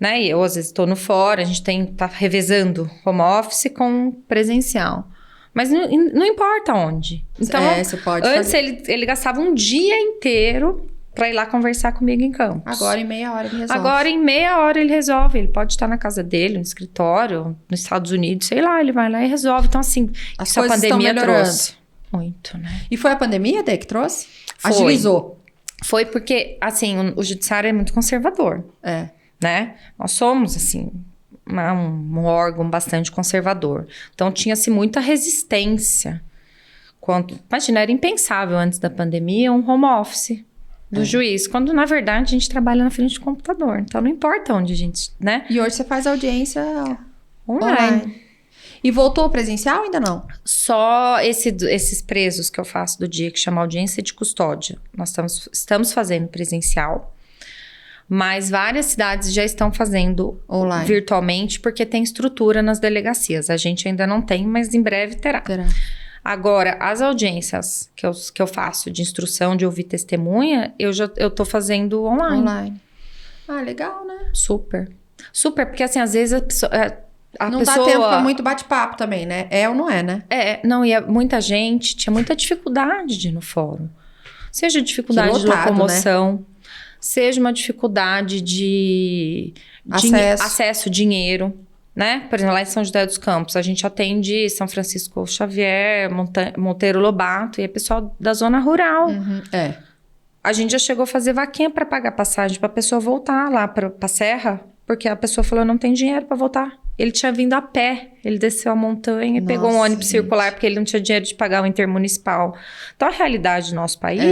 Speaker 2: né? E eu, às vezes, estou no fora, a gente tá revezando home office com presencial. Mas não importa onde. Então,
Speaker 1: você pode
Speaker 2: antes
Speaker 1: fazer.
Speaker 2: ele gastava um dia inteiro para ir lá conversar comigo em Campos.
Speaker 1: Agora, em meia hora, ele resolve.
Speaker 2: Agora, em meia hora, ele resolve. Ele pode estar na casa dele, no escritório, nos Estados Unidos, sei lá, ele vai lá e resolve. Então, assim,
Speaker 1: As
Speaker 2: isso a
Speaker 1: coisas estão
Speaker 2: pandemia
Speaker 1: melhorando.
Speaker 2: trouxe. Muito, né?
Speaker 1: E foi a pandemia, Dê, que trouxe?
Speaker 2: Foi.
Speaker 1: Agilizou.
Speaker 2: Foi porque, assim, o judiciário é muito conservador,
Speaker 1: É.
Speaker 2: né? Nós somos, assim, um órgão bastante conservador. Então, tinha-se muita resistência. Imagina, era impensável antes da pandemia um home office do juiz, quando, na verdade, a gente trabalha na frente do computador. Então, não importa onde a gente, né?
Speaker 1: E hoje você faz audiência
Speaker 2: Online.
Speaker 1: online. E voltou presencial ainda não?
Speaker 2: Só esses presos que eu faço do dia, que chama audiência de custódia. Nós estamos fazendo presencial, mas várias cidades já estão fazendo
Speaker 1: Online.
Speaker 2: virtualmente, porque tem estrutura nas delegacias. A gente ainda não tem, mas em breve terá.
Speaker 1: Terá.
Speaker 2: Agora, as audiências que eu faço de instrução, de ouvir testemunha, eu tô fazendo online.
Speaker 1: Online. Ah, legal, né?
Speaker 2: Super. Super, porque assim, às vezes a pessoa...
Speaker 1: Não dá tempo pra muito bate-papo também, né? É ou não é, né?
Speaker 2: Não, e muita gente tinha muita dificuldade de ir no fórum. Seja dificuldade
Speaker 1: Que lotado,
Speaker 2: de locomoção, seja uma dificuldade de acesso, dinheiro, né? Por exemplo, lá em São José dos Campos, a gente atende São Francisco Xavier, Monteiro Lobato, e é pessoal da zona rural.
Speaker 1: É.
Speaker 2: A gente já chegou a fazer vaquinha para pagar passagem para a pessoa voltar lá pra Serra, porque a pessoa falou, não tem dinheiro para voltar. Ele tinha vindo a pé, ele desceu a montanha e pegou um ônibus circular, porque ele não tinha dinheiro de pagar o intermunicipal. Então, a realidade do nosso país...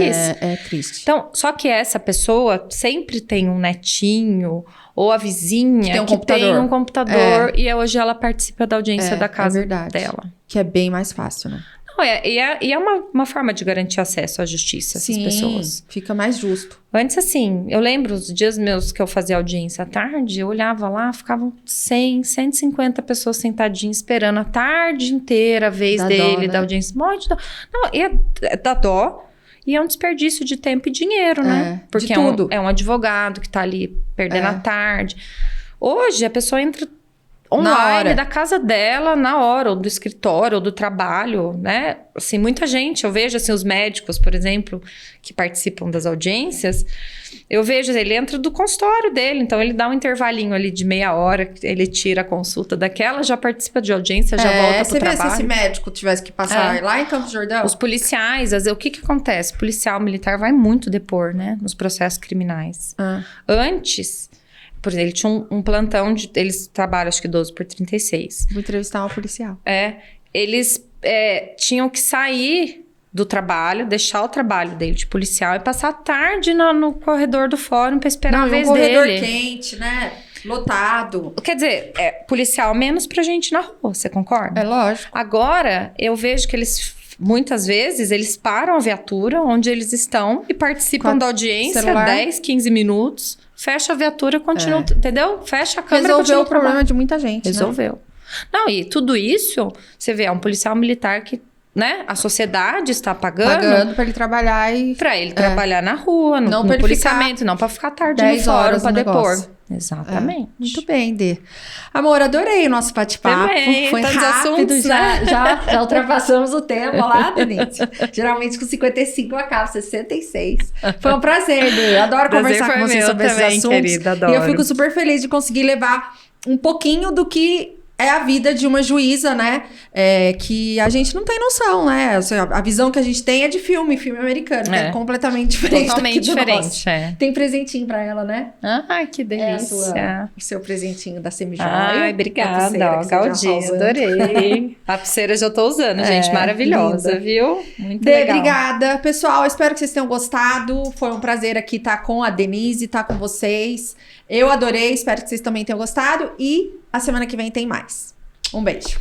Speaker 1: É triste.
Speaker 2: Então, só que essa pessoa sempre tem um netinho ou a vizinha que tem um computador e hoje ela participa da audiência da casa dela.
Speaker 1: Que é bem mais fácil, né?
Speaker 2: Não, e é uma forma de garantir acesso à justiça, essas pessoas.
Speaker 1: Fica mais justo.
Speaker 2: Antes, assim, eu lembro os dias meus que eu fazia audiência à tarde, eu olhava lá, ficavam 100, 150 pessoas sentadinhas esperando a tarde inteira a vez
Speaker 1: Dá
Speaker 2: dele,
Speaker 1: dó, né?
Speaker 2: da audiência. Morre dó. Não, dá dó. E é um desperdício de tempo e dinheiro, né? Porque é um advogado que tá ali perdendo a tarde. Hoje, a pessoa entra online da casa dela, na hora, ou do escritório, ou do trabalho, né? Assim, muita gente, eu vejo, assim, os médicos, por exemplo, que participam das audiências, eu vejo, ele entra do consultório dele, então ele dá um intervalinho ali de meia hora, ele tira a consulta daquela, já participa de audiência, já volta pro trabalho.
Speaker 1: Você vê se esse médico tivesse que passar lá em Campos do Jordão?
Speaker 2: Os policiais, às vezes, o que acontece? O policial militar vai muito depor, né? Nos processos criminais. Antes... Por exemplo, ele tinha um plantão eles trabalham, acho que 12 por 36.
Speaker 1: Vou entrevistar um policial.
Speaker 2: Eles tinham que sair do trabalho, deixar o trabalho dele de policial e passar a tarde no corredor do fórum para esperar a vez dele.
Speaker 1: Um corredor quente, né? Lotado.
Speaker 2: Quer dizer, policial menos pra gente na rua, você concorda?
Speaker 1: É lógico.
Speaker 2: Agora, eu vejo que muitas vezes, eles param a viatura onde eles estão e participam da audiência,
Speaker 1: celular.
Speaker 2: 10, 15 minutos, fecha a viatura, continua, entendeu? Fecha a câmera,
Speaker 1: Resolveu
Speaker 2: continua
Speaker 1: o problema
Speaker 2: trabalhando.
Speaker 1: de muita gente,
Speaker 2: Resolveu. Não, e tudo isso, você vê, é um policial militar que, né, a sociedade está
Speaker 1: né?
Speaker 2: pagando
Speaker 1: Pagando pra ele trabalhar e...
Speaker 2: pra ele trabalhar na rua,
Speaker 1: Não
Speaker 2: no
Speaker 1: pra ele
Speaker 2: policiamento, não pra ficar tarde no
Speaker 1: 10
Speaker 2: fórum
Speaker 1: horas
Speaker 2: pra
Speaker 1: no
Speaker 2: depor.
Speaker 1: negócio.
Speaker 2: Exatamente.
Speaker 1: Muito bem, Dê. Amor, adorei o nosso bate-papo.
Speaker 2: Também,
Speaker 1: Foi
Speaker 2: tantos
Speaker 1: rápido,
Speaker 2: assuntos,
Speaker 1: já ultrapassamos o tempo lá, Denise. Geralmente com 55 eu acabo, 66. Foi um prazer, Dê. Adoro
Speaker 2: Prazer
Speaker 1: conversar
Speaker 2: foi
Speaker 1: com você
Speaker 2: meu
Speaker 1: sobre esses
Speaker 2: também,
Speaker 1: assuntos.
Speaker 2: querida, adoro.
Speaker 1: E eu fico super feliz de conseguir levar um pouquinho do que é a vida de uma juíza, né? Que a gente não tem noção, né? Assim, a visão que a gente tem é de filme americano, que é completamente diferente.
Speaker 2: Totalmente
Speaker 1: daqui do nosso.
Speaker 2: diferente,
Speaker 1: Tem presentinho pra ela, né?
Speaker 2: Ai, que delícia.
Speaker 1: O seu presentinho da Semijoia.
Speaker 2: Ai,
Speaker 1: A
Speaker 2: obrigada,
Speaker 1: pulseira
Speaker 2: ó,
Speaker 1: que você já tá
Speaker 2: Galdinho,
Speaker 1: usando.
Speaker 2: adorei. A pulseira eu já tô usando, gente, maravilhosa,
Speaker 1: linda.
Speaker 2: viu? Muito
Speaker 1: Dê,
Speaker 2: legal.
Speaker 1: obrigada. Pessoal, espero que vocês tenham gostado. Foi um prazer aqui estar com a Denise, estar com vocês. Eu adorei, espero que vocês também tenham gostado. E a semana que vem tem mais. Um beijo.